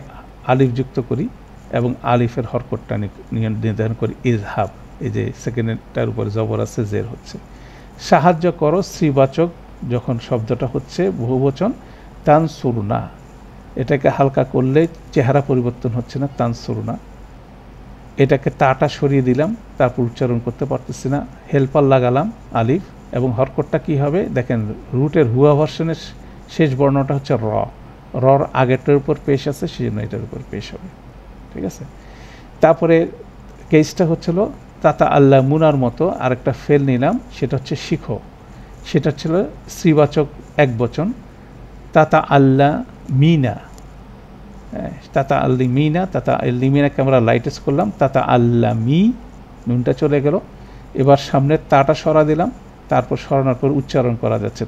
A: আলিফ যুক্ত করি এবং আলিফের হরকতটা নির্ধারণ করি ইজহাব। এই যে সেকেন্ডটার উপরে জবর আছে, জের হচ্ছে। সাহায্য করো স্ত্রীবাচক যখন শব্দটা হচ্ছে বহুবচন, তানসুরনা, এটাকে হালকা করলে চেহারা পরিবর্তন হচ্ছে না, তানসুরনা। এটাকে তাটা সরিয়ে দিলাম, তারপর উচ্চারণ করতে পারতেছি না, হেল্পার লাগালাম আলিফ, এবং হরকতটা কি হবে দেখেন, রুটের হুয়া ভার্সনের শেষ বর্ণটা হচ্ছে রর আগেরটার উপর পেশ আছে, সেই জন্য এটার উপর পেশ হবে, ঠিক আছে। তারপরে কেসটা হচ্ছিল তাতা আল্লাহ মুনার মতো আরেকটা ফেল নিলাম, সেটা হচ্ছে শিখো, সেটা ছিল স্ত্রীবাচক এক বচন, তাতা আল্লাহ মিনা, তাতা আল্লি মিনা, তাতা আল্লি মিনাকে আমরা লাইটেস করলাম, তাতা আল্লাহ মি, নুনটা চলে গেল। এবার সামনে তাটা সরা দিলাম, তারপর সরানোর পর উচ্চারণ করা যাচ্ছে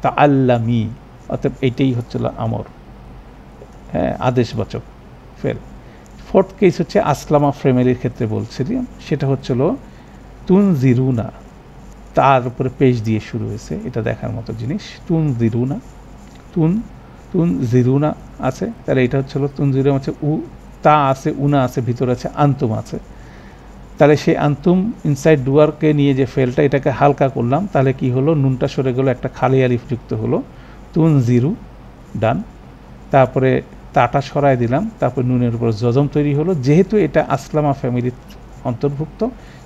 A: তা আল্লাহ মি, অর্থাৎ এইটাই হচ্ছিল আমর, হ্যাঁ, আদেশবাচক ফেল। ফোর্থ কেস হচ্ছে আসলামা ফ্যামিলির ক্ষেত্রে বলছিলাম, সেটা হচ্ছিল তুন জিরুনা, তার উপরে পেশ দিয়ে শুরু হয়েছে, এটা দেখার মতো জিনিস। তুন জিরুনা, তুন জিরুনা আছে, তাহলে এটা হচ্ছিল তুন জিরু আছে, তা আছে, উনা আছে, ভিতরে আছে আন্তুম আছে, তাহলে সেই আন্তুম ইনসাইড ডুয়ারকে নিয়ে যে ফেলটা, এটাকে হালকা করলাম, তাহলে কি হলো, নুনটা সরে গেলো, একটা খালি আলিফ যুক্ত হলো, তুন জিরু, ডান। তারপরে তাটা সরাই দিলাম, তারপর নুনের উপর জজম তৈরি হলো, যেহেতু এটা আসলামা ফ্যামিলির অন্তর্ভুক্ত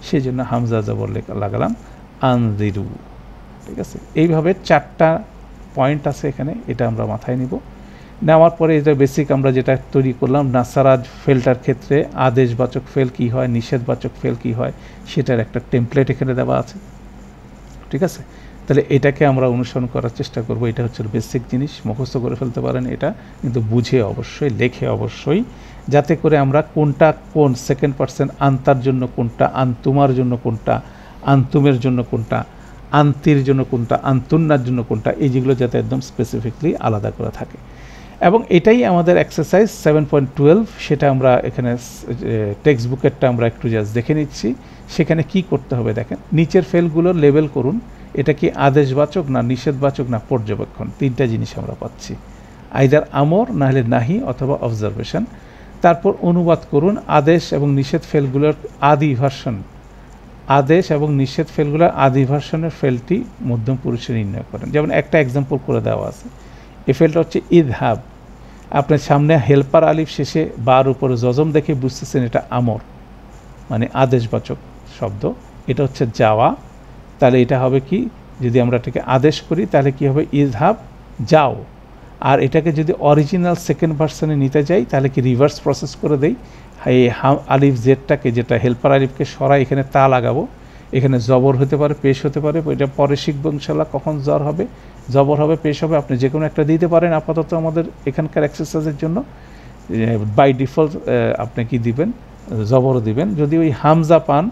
A: সেই জন্য হামজা জবর লাগালাম আনজিরু, ঠিক আছে। এইভাবে 4টা পয়েন্ট আছে এখানে, এটা আমরা মাথায় নিব। নেওয়ার পরে এটা বেসিক আমরা যেটা তৈরি করলাম, নাসারাজ ফেলটার ক্ষেত্রে আদেশবাচক ফেল কি হয়, নিষেধবাচক ফেল কি হয়, সেটার একটা টেমপ্লেট এখানে দেওয়া আছে, ঠিক আছে। তাহলে এটাকে আমরা অনুসরণ করার চেষ্টা করব। এটা হচ্ছে বেসিক জিনিস, মুখস্থ করে ফেলতে পারেন, এটা কিন্তু বুঝে অবশ্যই, লেখে অবশ্যই, যাতে করে আমরা কোনটা কোন সেকেন্ড পার্সন, আন্তার জন্য কোনটা, আন্তুমার জন্য কোনটা, আন্তুমের জন্য কোনটা, আন্তির জন্য কোনটা, আন্তুন্নার জন্য কোনটা, এই যেগুলো যাতে একদম স্পেসিফিকলি আলাদা করা থাকে। এবং এটাই আমাদের এক্সারসাইজ 7.12, সেটা আমরা এখানে টেক্সট বুকেরটা আমরা একটু জাস্ট দেখে নিচ্ছি। সেখানে কি করতে হবে দেখেন, নিচের ফেলগুলো লেবেল করুন, এটা কি আদেশবাচক না নিষেধবাচক না পর্যবেক্ষণ, 3টা জিনিস আমরা পাচ্ছি, আইদার আমর না হলে নাহি অথবা অবজারভেশন। তারপর অনুবাদ করুন আদেশ এবং নিষেধ ফেলগুলোর আদি ভার্সন, আদেশ এবং নিষেধ ফেলগুলোর আদি ভার্সনের ফেলটি মধ্যম পুরুষে নির্ণয় করেন। যেমন একটা এক্সাম্পল করে দেওয়া আছে, এই ফেলটা হচ্ছে ইদহাব, আপনার সামনে হেল্পার আলিফ শেষে বার উপরে জজম দেখে বুঝতেছেন এটা আমর, মানে আদেশবাচক শব্দ। এটা হচ্ছে যাওয়া, তাহলে এটা হবে কি, যদি আমরা এটাকে আদেশ করি তাহলে কি হবে, ইজহাব, যাও। আর এটাকে যদি অরিজিনাল সেকেন্ড ভার্সনে নিতে যাই তাহলে কি রিভার্স প্রসেস করে দেই, এই আলিফ জেডটাকে, যেটা হেল্পার আলিফকে সরাই, এখানে তা লাগাবো, এখানে জবর হতে পারে, পেশ হতে পারে, এটা পরে শিখবো ইনশাল্লাহ, কখন জবর হবে, পেশ হবে, আপনি যে কোনো একটা দিতে পারেন। আপাতত আমাদের এখানকার এক্সারসাইজের জন্য বাই ডিফল্ট আপনি কি দিবেন, জবর দিবেন। যদি ওই হামজা পান,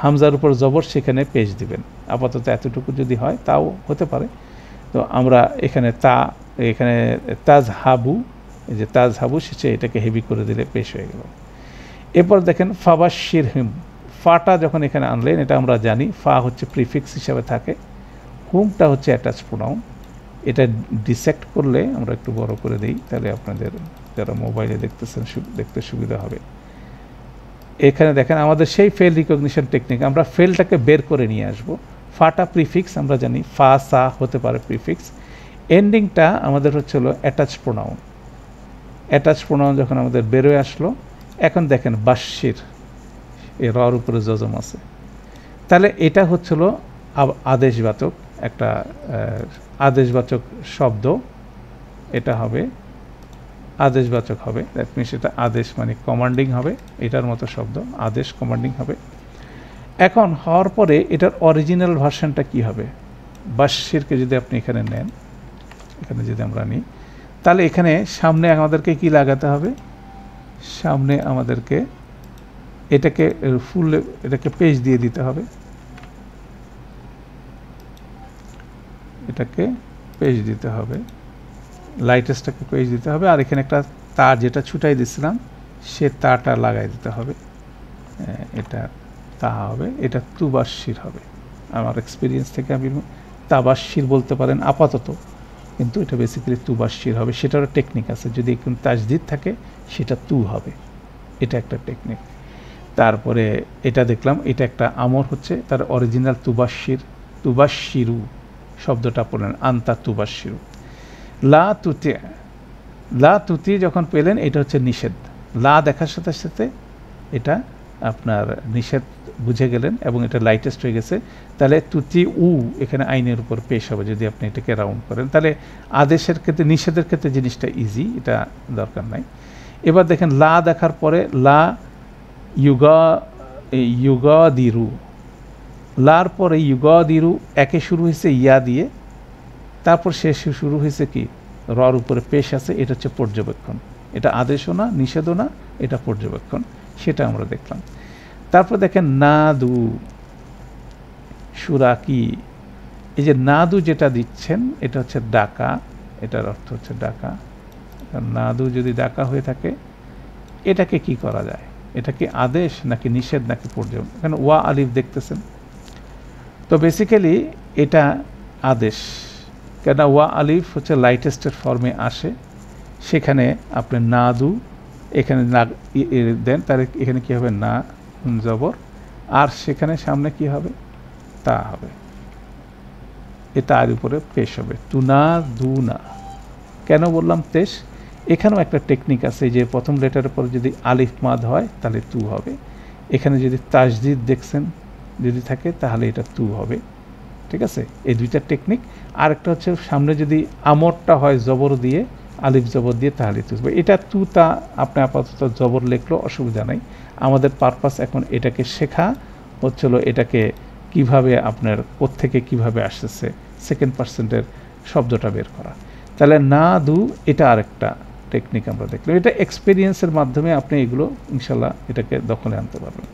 A: হামজার উপর জবর, সেখানে পেশ দিবেন। আপাতত এতটুকু যদি হয় তাও হতে পারে। তো আমরা এখানে তাজহাবু, এই যে তাজহাবু শেষে এটাকে হেভি করে দিলে পেশ হয়ে গেল। এরপর দেখেন ফাবাশির হিম, ফাটা যখন এখানে আনলেন এটা আমরা জানি ফা হচ্ছে প্রিফিক্স হিসাবে থাকে, হুমটা হচ্ছে অ্যাটাচ প্রোনাউন। এটা ডিসেক্ট করলে আমরা একটু বড় করে দিই, তাহলে আপনাদের যারা মোবাইলে দেখতেছেন দেখতে সুবিধা হবে। এখানে দেখেন আমাদের সেই ফেল রিকগনিশন টেকনিক, আমরা ফেলটাকে বের করে নিয়ে আসব। ফাটা প্রিফিক্স আমরা জানি, ফা সা হতে পারে প্রিফিক্স, এন্ডিংটা আমাদের হচ্ছে হলো অ্যাটাচ প্রোনাউন। অ্যাটাচ প্রোনাউন যখন আমাদের বেরোয় আসলো, এখন দেখেন বাশির, এর রর উপরে যজম আছে, তাহলে এটা হচ্ছিল আদেশবাচক, একটা আদেশবাচক শব্দ, এটা হবে আদেশবাচক হবে, দ্যাট মিনস এটা আদেশ মানে কমান্ডিং হবে, এটার মতো শব্দ আদেশ কমান্ডিং হবে। এখন হওয়ার পরে এটার অরিজিনাল ভার্সনটা কি হবে? বাশিরকে যদি আপনি এখানে নেন, এখানে যদি আমরা নিই, তাহলে এখানে সামনে আমাদেরকে কি লাগাতে হবে? সামনে আমাদেরকে এটাকে ফুল, এটাকে পেজ দিয়ে দিতে হবে, এটাকে পেজ দিতে হবে, লাইটেস্টটাকে পেজ দিতে হবে, আর এখানে একটা তার যেটা ছুটাই দিছিলাম সে তারটা লাগাই দিতে হবে, এটা তা হবে, এটা তুবাশির হবে। আমার এক্সপিরিয়েন্স থেকে আমি তাবাশির বলতে পারেন আপাতত, কিন্তু এটা বেসিক্যালি তুবাশির হবে, সেটারও টেকনিক আছে। যদি একটু তাজদিদ থাকে সেটা তু হবে, এটা একটা টেকনিক। তারপরে এটা দেখলাম, এটা একটা আমর হচ্ছে, তার অরিজিনাল তুবাশির, তুবাশিরু শব্দটা পড়লেন, আন্তা তুবাশিরু। লা তুতি, লা তুতি যখন পেলেন এটা হচ্ছে নিষেধ, লা দেখার সাথে সাথে এটা আপনার নিষেধ বুঝে গেলেন এবং এটা লাইটেস্ট হয়ে গেছে, তাহলে তুতি উ এখানে আইনের উপর পেশ হবে যদি আপনি এটাকে রাউন্ড করেন। তাহলে আদেশের ক্ষেত্রে, নিষেধের ক্ষেত্রে জিনিসটা ইজি, এটা দরকার নাই। এবার দেখেন লা দেখার পরে লা ইউগা দিরু, লার পরে ইউগা দিরু একে শুরু হয়েছে ইয়া দিয়ে, তারপর শেষে শুরু হয়েছে কি রর উপরে পেশ আছে, এটা হচ্ছে পর্যবেক্ষণ, এটা আদেশও না নিষেধও না, এটা পর্যবেক্ষণ, সেটা আমরা দেখলাম। তারপর দেখেন নাদু সুরাকি, এই যে নাদু যেটা দিচ্ছেন এটা হচ্ছে ডাকা, এটার অর্থ হচ্ছে ডাকা। নাদু যদি ডাকা হয়ে থাকে এটাকে কি করা যায়? এটা কি আদেশ নাকি নিষেধ নাকি পর্যবেক্ষণ? এখানে ওয়া আলিফ দেখতেছেন, তো বেসিক্যালি এটা আদেশ, কেন ওয়া আলিফ হচ্ছে লাইটেস্টের ফর্মে আসে, সেখানে আপনি নাদু এখানে না দেন, তাহলে এখানে কি হবে? না জবর, আর সেখানে সামনে কি হবে? তা হবে, এটা আর উপরে পেশ হবে, তুনা দুনা। কেন বললাম পেশ? এখানেও একটা টেকনিক আছে, যে প্রথম লেটারের পরে যদি আলিফ মাদ হয় তাহলে তু হবে, এখানে যদি তাজদিদ দেখছেন যদি থাকে তাহলে এটা তু হবে, ঠিক আছে? এই দুইটা টেকনিক। আরেকটা হচ্ছে সামনে যদি আমরটা হয় জবর দিয়ে, আলিফ জবর দিয়ে, তাহলে তু হবে। এটা তু তা আপনি আপাতত জবর লিখলেও অসুবিধা নাই, আমাদের পারপাস এখন এটাকে শেখা হচ্ছিল, এটাকে কিভাবে আপনার কোত্থেকে কিভাবে আসতেছে সেকেন্ড পার্সেন্টের শব্দটা বের করা। তাহলে না দু এটা আরেকটা টেকনিক আমরা দেখলাম, এটা এক্সপিরিয়েন্সের মাধ্যমে আপনি এগুলো ইনশাল্লাহ এটাকে দখলে আনতে পারবেন।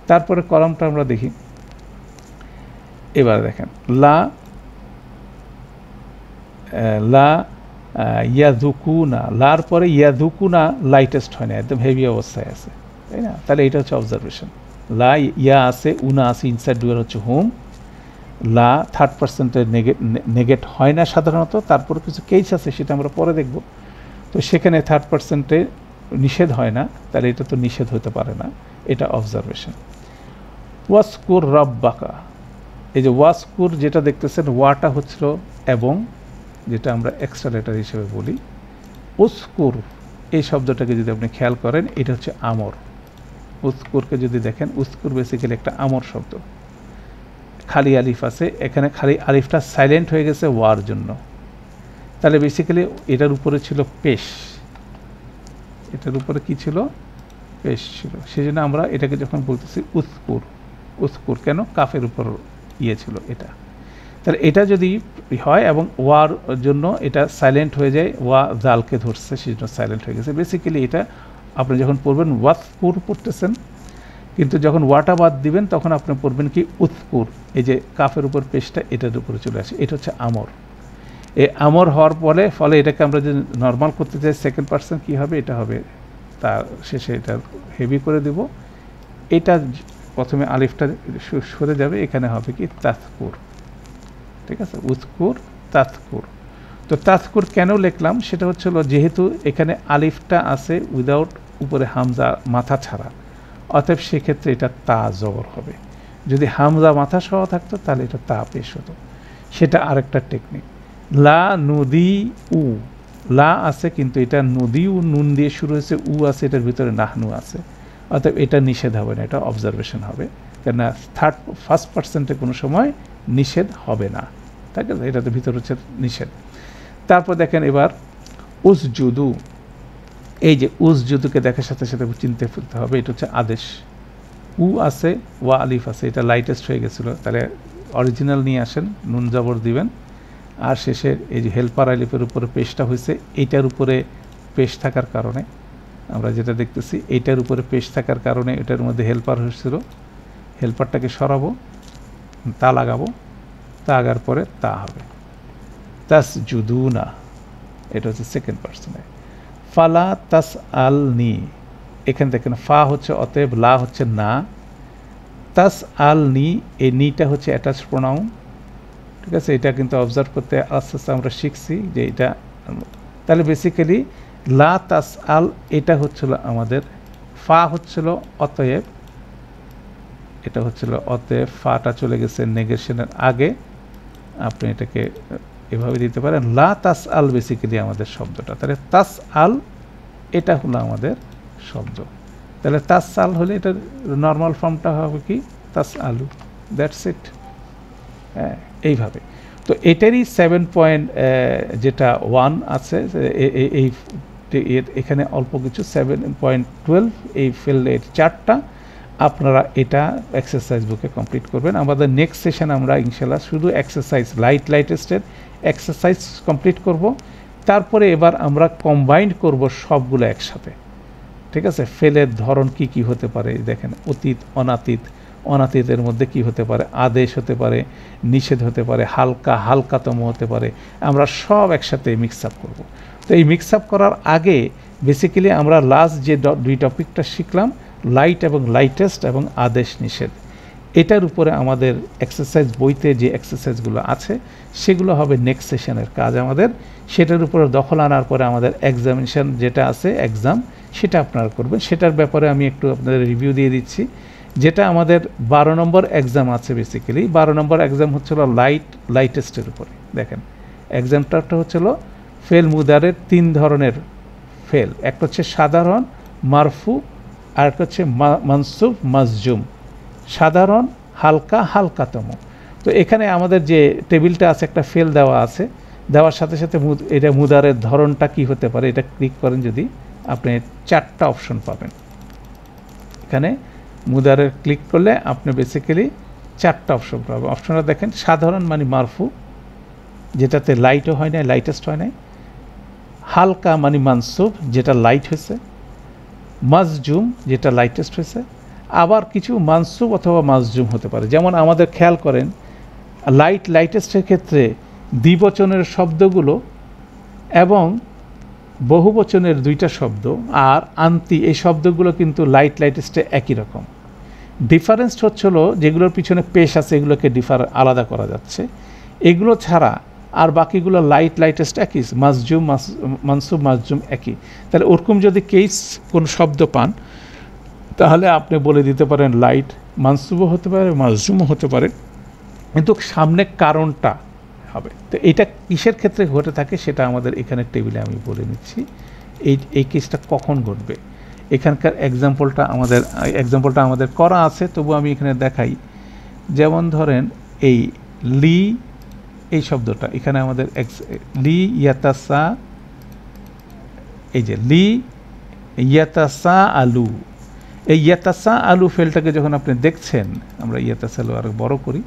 A: তারপরে কলমটা আমরা দেখি, এবার দেখেন লা লা ইয়াদুকুনা, লার পরে ইয়াদুকুনা লাইটেস্ট হয় না, একদম হেভি অবস্থায় আছে, তাই না? তাহলে এটা হচ্ছে অবজারভেশন। লা ইয়া আছে, উনা আছে, ইনসাইড ডুয়ার হচ্ছে হোম, লা থার্ড পার্সেন্টের নেগেট হয় না সাধারণত, তারপরে কিছু কেস আছে সেটা আমরা পরে দেখব। তো সেখানে থার্ড পার্সেন্টে নিষেধ হয় না, তাহলে এটা তো নিষেধ হতে পারে না, এটা অবজারভেশন। ওয়াসকুর রব্বাকা, এই যে ওয়াসকুর যেটা দেখতেছেন, ওয়াটা হচ্ছিল এবং, যেটা আমরা এক্সট্রা লেটার হিসেবে বলি। উস্কুর এই শব্দটাকে যদি আপনি খেয়াল করেন, এটা হচ্ছে আমর। উস্কুরকে যদি দেখেন, উস্কুর বেসিক্যালি একটা আমর শব্দ, খালি আলিফ আছে এখানে, খালি আলিফটা সাইলেন্ট হয়ে গেছে ওয়ার জন্য, তাহলে বেসিক্যালি এটার উপরে ছিল পেশ, এটার উপরে কি ছিল? পেশ ছিল, সেই জন্য আমরা এটাকে যখন বলতেছি উস্কুর, উস্কুর কেন? কাফের উপর ইয়ে ছিল এটা। তাহলে এটা যদি হয় এবং ওয়ার জন্য এটা সাইলেন্ট হয়ে যায়, ওয়া জালকে ধরছে সেই জন্য সাইলেন্ট হয়ে গেছে। বেসিক্যালি এটা আপনি যখন পড়বেন ওয়াসকুর পড়তেছেন, কিন্তু যখন ওয়াটা বাদ দিবেন তখন আপনি পড়বেন কি? উৎকুর, এই যে কাফের উপর পেশটা এটার উপরে চলে আসে, এটা হচ্ছে আমর। এই আমর হওয়ার ফলে এটাকে আমরা যদি নর্মাল করতে চাই সেকেন্ড পার্সন কী হবে? এটা হবে তার শেষে এটা হেভি করে দেব। এটা প্রথমে আলিফটা সরে যাবে, এখানে হবে কি তাজকুর, ঠিক আছে, উজকুর তাজকুর। তো তাজকুর কেন লিখলাম সেটা হচ্ছিল যেহেতু এখানে আলিফটা আছে উইদাউট উপরে হামজা মাথা ছাড়া, অতএব সেক্ষেত্রে এটা তা জবর হবে। যদি হামজা মাথা সহ থাকতো তাহলে এটা তা পেশ হতো, সেটা আরেকটা টেকনিক। লা নদী উ, লা আছে কিন্তু এটা নদী উ নুন দিয়ে শুরু হয়েছে, উ আছে, এটার ভিতরে নাহনু আছে, অতএব এটা নিষেধ হবে না, এটা অবজারভেশন হবে, কেননা ফার্স্ট পার্সেন্টে কোনো সময় নিষেধ হবে না, ঠিক আছে, এটাতে ভিতর হচ্ছে নিষেধ। তারপর দেখেন এবার উসজুদু, এই যে উসজুদুকে দেখার সাথে সাথে চিনতে ফেলতে হবে, এটা হচ্ছে আদেশ। উ আছে, ওয়া আলিফ আছে, এটা লাইটেস্ট হয়ে গেছিলো, তাহলে অরিজিনাল নিয়ে আসেন, নুন জবর দিবেন, আর শেষে এই যে হেল্পার আলিফের উপরে পেশটা হয়েছে, এইটার উপরে পেশ থাকার কারণে আমরা যেটা দেখতেছি, এইটার উপরে পেশ থাকার কারণে এটার মধ্যে হেল্পার হয়েছিল, হেল্পারটাকে সরাবো, তা লাগাবো, তা আগার পরে তা হবে তাসজুদুনা, এটা হচ্ছে সেকেন্ড পার্সনে। ফালা তাস আল নি, এখানে দেখেন ফা হচ্ছে অতএব, লা হচ্ছে না, তাস আল নি, এই নিটা হচ্ছে অ্যাটাচ প্রোনাউন, ঠিক আছে, এটা কিন্তু অবজার্ভ করতে আস্তে আস্তে আমরা শিখছি যে এটা, তাহলে বেসিক্যালি লা তাস আল এটা হচ্ছিল আমাদের, ফা হচ্ছিল অতএব, এটা হচ্ছিল অতএব, ফাটা চলে গেছে নেগেশনের আগে, আপনি এটাকে এভাবে দিতে পারেন। লা তাস আল বেসিক্যালি আমাদের শব্দটা, তাহলে তাস আল এটা হলো আমাদের শব্দ, তাহলে তাস আল হলে এটার নর্মাল ফর্মটা হবে কি তাস আলু, দ্যাটস ইট। হ্যাঁ, এইভাবে। তো এটারই 7 যেটা 1 আছে, এই এখানে অল্প কিছু 7.12 এই ফেলের চারটা, আপনারা এটা এক্সারসাইজ বুকে কমপ্লিট করবেন। আমাদের নেক্সট সেশন আমরা ইনশাল্লাহ শুধু এক্সারসাইজ লাইটেস্টের এক্সারসাইজ কমপ্লিট করব, তারপরে এবার আমরা কম্বাইন্ড করব সবগুলো একসাথে, ঠিক আছে। ফেলের ধরন কি কি হতে পারে দেখেন, অতীত, অনাতীত, অনাতীতের মধ্যে কি হতে পারে, আদেশ হতে পারে, নিষেধ হতে পারে, হালকা হালকাতম হতে পারে, আমরা সব একসাথে মিক্স আপ করব। তো এই মিক্স আপ করার আগে বেসিক্যালি আমরা লাস্ট যে দুই টপিকটা শিখলাম, লাইট এবং লাইটেস্ট এবং আদেশ নিষেধ, এটার উপরে আমাদের এক্সারসাইজ বইতে যে এক্সারসাইজগুলো আছে সেগুলো হবে নেক্সট সেশনের কাজ আমাদের। সেটার উপরে দখল আনার পরে আমাদের এক্সামিনেশন যেটা আছে এক্সাম, সেটা আপনারা করবেন। সেটার ব্যাপারে আমি একটু আপনাদের রিভিউ দিয়ে দিচ্ছি। যেটা আমাদের 12 নম্বর এক্সাম আছে, বেসিক্যালি 12 নম্বর এক্সাম হচ্ছিল লাইটেস্টের উপরে। দেখেন এক্সামটা হচ্ছিল ফেল মুদারের 3 ধরনের ফেল, একটা হচ্ছে সাধারণ, মারফু, আর একটা হচ্ছে মানসুব মাজজুম। সাধারণ, হালকা, হালকাতম। তো এখানে আমাদের যে টেবিলটা আছে একটা ফেল দেওয়া আছে, দেওয়ার সাথে সাথে এটা মুদারের ধরনটা কি হতে পারে, এটা ক্লিক করেন যদি আপনি 4টা অপশন পাবেন। এখানে মুদারের ক্লিক করলে আপনি বেসিক্যালি 4টা অপশন পাবেন। অপশনটা দেখেন, সাধারণ মানে মারফু, যেটাতে লাইটও হয় নাই, লাইটেস্ট হয় নাই। হালকা মানে মানসুব, যেটা লাইট হয়েছে। মাজজুম, যেটা লাইটেস্ট হয়েছে। আবার কিছু মানসুব অথবা মাজজুম হতে পারে। যেমন আমাদের খেয়াল করেন লাইটেস্টের ক্ষেত্রে দ্বিবচনের শব্দগুলো এবং বহুবচনের 2টা শব্দ আর আন্তি, এই শব্দগুলো কিন্তু লাইটেস্টে একই রকম। ডিফারেন্স হচ্ছিল যেগুলোর পিছনে পেশ আছে এগুলোকে আলাদা করা যাচ্ছে, এগুলো ছাড়া আর বাকিগুলো লাইটেস্ট একই, মাজজুম মানসুব মাজজুম একই। তাহলে ওরকম যদি কেস কোন শব্দ পান তাহলে আপনি বলে দিতে পারেন লাইট, মানসুবও হতে পারে, মাজজুমও হতে পারে, কিন্তু সামনে কারণটা হবে। তো এটা কিসের ক্ষেত্রে ঘটে থাকে সেটা আমাদের এখানে টেবিলে আমি বলে নিচ্ছি, এই কেসটা কখন ঘটবে। এখানকার এক্সাম্পলটা আমাদের করা আছে, তবু আমি এখানে দেখাই। যেমন ধরেন এই লি, এই শব্দটা এখানে আমাদের লি ইয়াতাসা, এই যে লি ইয়াতাসা আলু, এই ইয়াতাসা আলু ফেলটাকে যখন আপনি দেখছেন, আমরা ইয়াতাসা আলু আরও বড় করি,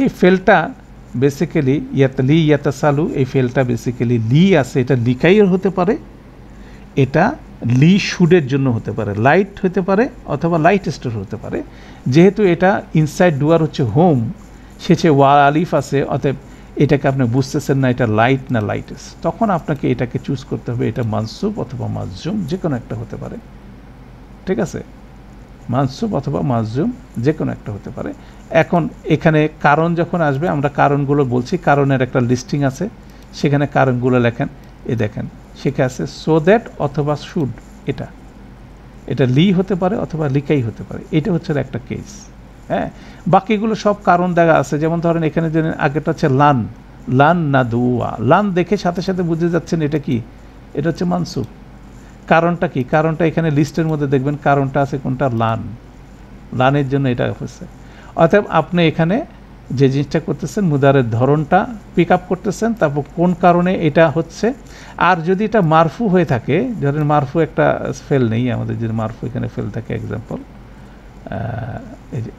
A: এই ফেলটা বেসিক্যালি লি ইয়াতাসা আলু, এই ফেলটা বেসিক্যালি লি আছে, এটা লিকাইয়ের হতে পারে, এটা লি শুডের জন্য হতে পারে, লাইট হতে পারে অথবা লাইটেস্টের হতে পারে। যেহেতু এটা ইনসাইড ডুয়ার হচ্ছে হোম, সেচে ওয়া আলিফ আছে, অতএব এটাকে আপনি বুঝতেছেন না এটা লাইট না লাইটেস্ট, তখন আপনাকে এটাকে চুজ করতে হবে এটা মানসুব অথবা মাজজুম যে কোনো একটা হতে পারে। ঠিক আছে, মানসুব অথবা মাজজুম যে কোনো একটা হতে পারে। এখন এখানে কারণ যখন আসবে আমরা কারণগুলো বলছি, কারণের একটা লিস্টিং আছে, সেখানে কারণগুলো লেখেন। এ দেখেন সেখানে আছে সো দ্যাট অথবা শুড, এটা লি হতে পারে অথবা লিকাই হতে পারে, এটা হচ্ছে একটা কেস। হ্যাঁ, বাকিগুলো সব কারণ দেখা আছে। যেমন ধরেন এখানে যে আগেটা হচ্ছে লান, লান না দুয়া, লান দেখে সাথে সাথে বুঝে যাচ্ছেন এটা কি, এটা হচ্ছে মানসুব। কারণটা কি, কারণটা এখানে লিস্টের মধ্যে দেখবেন কারণটা আছে কোনটা, লান, লানের জন্য এটা হচ্ছে। অতএব আপনি এখানে যে জিনিসটা করতেছেন মুদারের ধরনটা পিক আপ করতেছেন, তারপর কোন কারণে এটা হচ্ছে। আর যদি এটা মারফু হয়ে থাকে, ধরেন মারফু একটা ফেল নেই আমাদের, যদি মারফু এখানে ফেল থাকে, এক্সাম্পল এই যে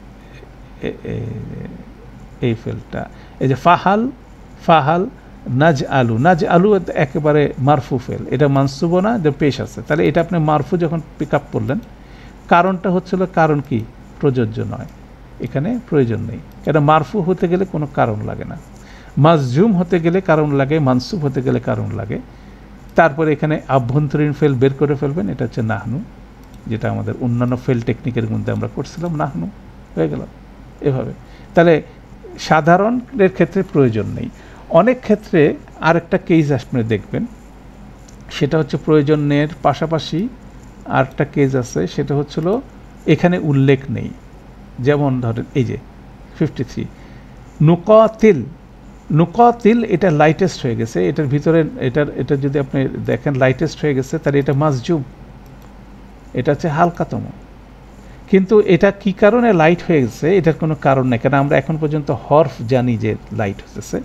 A: এই ফেলটা, এই যে ফাহাল, ফাহাল নাজ আলু, নাজ আলু একেবারে মারফু ফেল, এটা মানসুব না, যে পেশ আছে। তাহলে এটা আপনি মারফু যখন পিক আপ করলেন, কারণটা হচ্ছিল, কারণ কি প্রযোজ্য নয়, এখানে প্রয়োজন নেই। এটা মারফু হতে গেলে কোনো কারণ লাগে না, মাজজুম হতে গেলে কারণ লাগে, মানসুব হতে গেলে কারণ লাগে। তারপরে এখানে আভ্যন্তরীণ ফেল বের করে ফেলবেন, এটা হচ্ছে নাহনু, যেটা আমাদের অন্যান্য ফেল টেকনিকের মধ্যে আমরা করছিলাম, নাহনু হয়ে গেল এভাবে। তাহলে সাধারণের ক্ষেত্রে প্রয়োজন নেই। অনেক ক্ষেত্রে আরেকটা কেস আপনি দেখবেন, সেটা হচ্ছে প্রয়োজনের পাশাপাশি আরেকটা কেস আছে, সেটা হচ্ছিল এখানে উল্লেখ নেই। যেমন ধরেন এই যে 53 নুকাতিল, নুকাতিল এটা লাইটেস্ট হয়ে গেছে, এটার ভিতরে এটা যদি আপনি দেখেন লাইটেস্ট হয়ে গেছে, তাহলে এটা মাজজুম, এটা হচ্ছে হালকাতম। কিন্তু এটা কি কারণে লাইট হয়ে গেছে এটার কোনো কারণ নেই, কারণ আমরা এখন পর্যন্ত হরফ জানি যে লাইট হতেছে।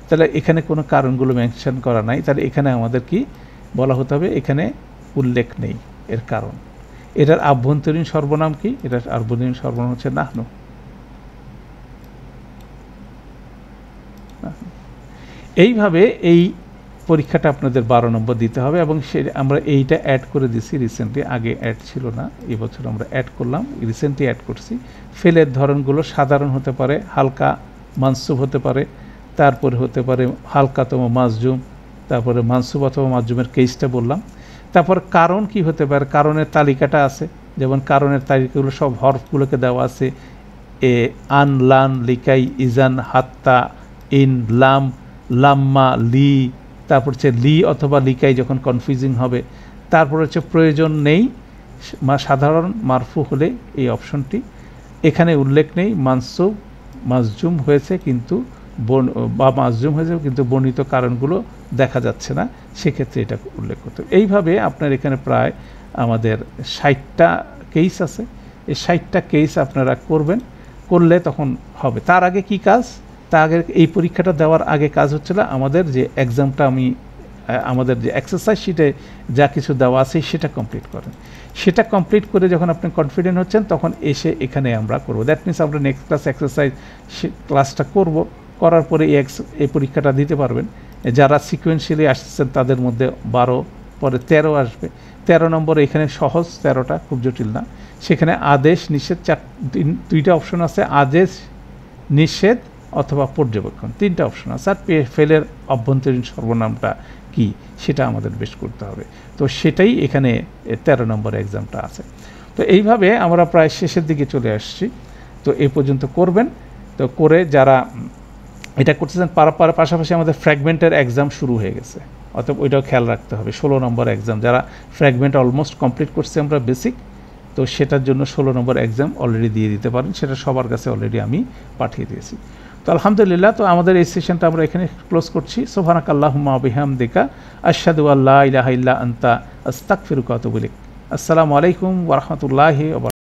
A: তাহলে এখানে কোনো কারণগুলো মেনশন করা নাই, তাহলে এখানে আমাদের কি বলা হতে হবে, এখানে উল্লেখ নেই এর কারণ। এটার আভ্যন্তরীণ সর্বনাম কি, এটার আভ্যন্তরীণ সর্বনাম হচ্ছে নাহনু। এইভাবে এই পরীক্ষাটা আপনাদের 12 নম্বর দিতে হবে, এবং সে আমরা এইটা অ্যাড করে দিছি রিসেন্টলি, আগে অ্যাড ছিল না, এবছর আমরা অ্যাড করলাম, রিসেন্টলি অ্যাড করছি। ফেলের ধরনগুলো সাধারণ হতে পারে, হালকা মানসুব হতে পারে, তারপরে হতে পারে হালকাতম মাজজুম, তারপরে মানসুব অথবা মাজজুমের কেসটা বললাম। তারপর কারণ কি হতে পারে, কারণের তালিকাটা আছে, যেমন কারণের তালিকাগুলো সব হরফগুলোকে দেওয়া আছে, এ আন, লান, লিকাই, ইজান, হাত্তা, ইন, লাম, লাম্মা, লি, তারপর হচ্ছে লি অথবা লিকাই যখন কনফিউজিং হবে। তারপর হচ্ছে প্রয়োজন নেই, সাধারণ মারফু হলে এই অপশনটি, এখানে উল্লেখ নেই, মানসুব মাজজুম হয়েছে কিন্তু বা মাজজুম হয়েছে কিন্তু বর্ণিত কারণগুলো দেখা যাচ্ছে না, সেক্ষেত্রে এটা উল্লেখ করতে হবে। এইভাবে আপনার এখানে প্রায় আমাদের 60টা কেস আছে, এই 60টা কেস আপনারা করবেন, করলে তখন হবে। তার আগে কি কাজ, তার আগে এই পরীক্ষাটা দেওয়ার আগে কাজ হচ্ছিল আমাদের যে এক্সামটা আমাদের যে এক্সারসাইজ শিটে যা কিছু দেওয়া আছে সেটা কমপ্লিট করেন। সেটা কমপ্লিট করে যখন আপনি কনফিডেন্ট হচ্ছেন তখন এসে এখানে আমরা করব। দ্যাট মিনস আমরা নেক্সট ক্লাস এক্সারসাইজ ক্লাসটা করব, করার পরে এই পরীক্ষাটা দিতে পারবেন। যারা সিকোয়েন্সিয়ালি আসছেন তাদের মধ্যে 12, পরে 13 আসবে। 13 নম্বরে এখানে সহজ, 13টা খুব জটিল না। সেখানে আদেশ নিষেধ 2টা অপশন আছে, আদেশ নিষেধ অথবা পর্যবেক্ষণ 3টা অপশন আছে। আর ফেলের অভ্যন্তরীণ সর্বনামটা কি সেটা আমাদের বেশ করতে হবে। তো সেটাই এখানে 13 নম্বর এক্সামটা আছে। তো এইভাবে আমরা প্রায় শেষের দিকে চলে আসছি। তো এই পর্যন্ত করবেন। তো করে যারা এটা করতেছেন পাশাপাশি আমাদের ফ্র্যাগমেন্টের এক্সাম শুরু হয়ে গেছে, অতএব ওইটাও খেয়াল রাখতে হবে। 16 নম্বর এক্সাম, যারা ফ্র্যাগমেন্ট অলমোস্ট কমপ্লিট করছে আমরা বেসিক, তো সেটার জন্য 16 নম্বর এক্সাম অলরেডি দিয়ে দিতে পারেন, সেটা সবার কাছে অলরেডি আমি পাঠিয়ে দিয়েছি। তো আলহামদুলিল্লাহ, তো আমাদের এই সেশনটা আমরা এখানে ক্লোজ করছি। সুবহানাকাল্লাহুম্মা ওয়া বিহামদিকা আশহাদু আল্লা ইলাহা ইল্লা আনতা আস্তাগফিরুকা ওয়া আতুবু ইলাইক। আসসালামু আলাইকুম ওয়া রাহমাতুল্লাহি ওয়া বারাকাতুহু।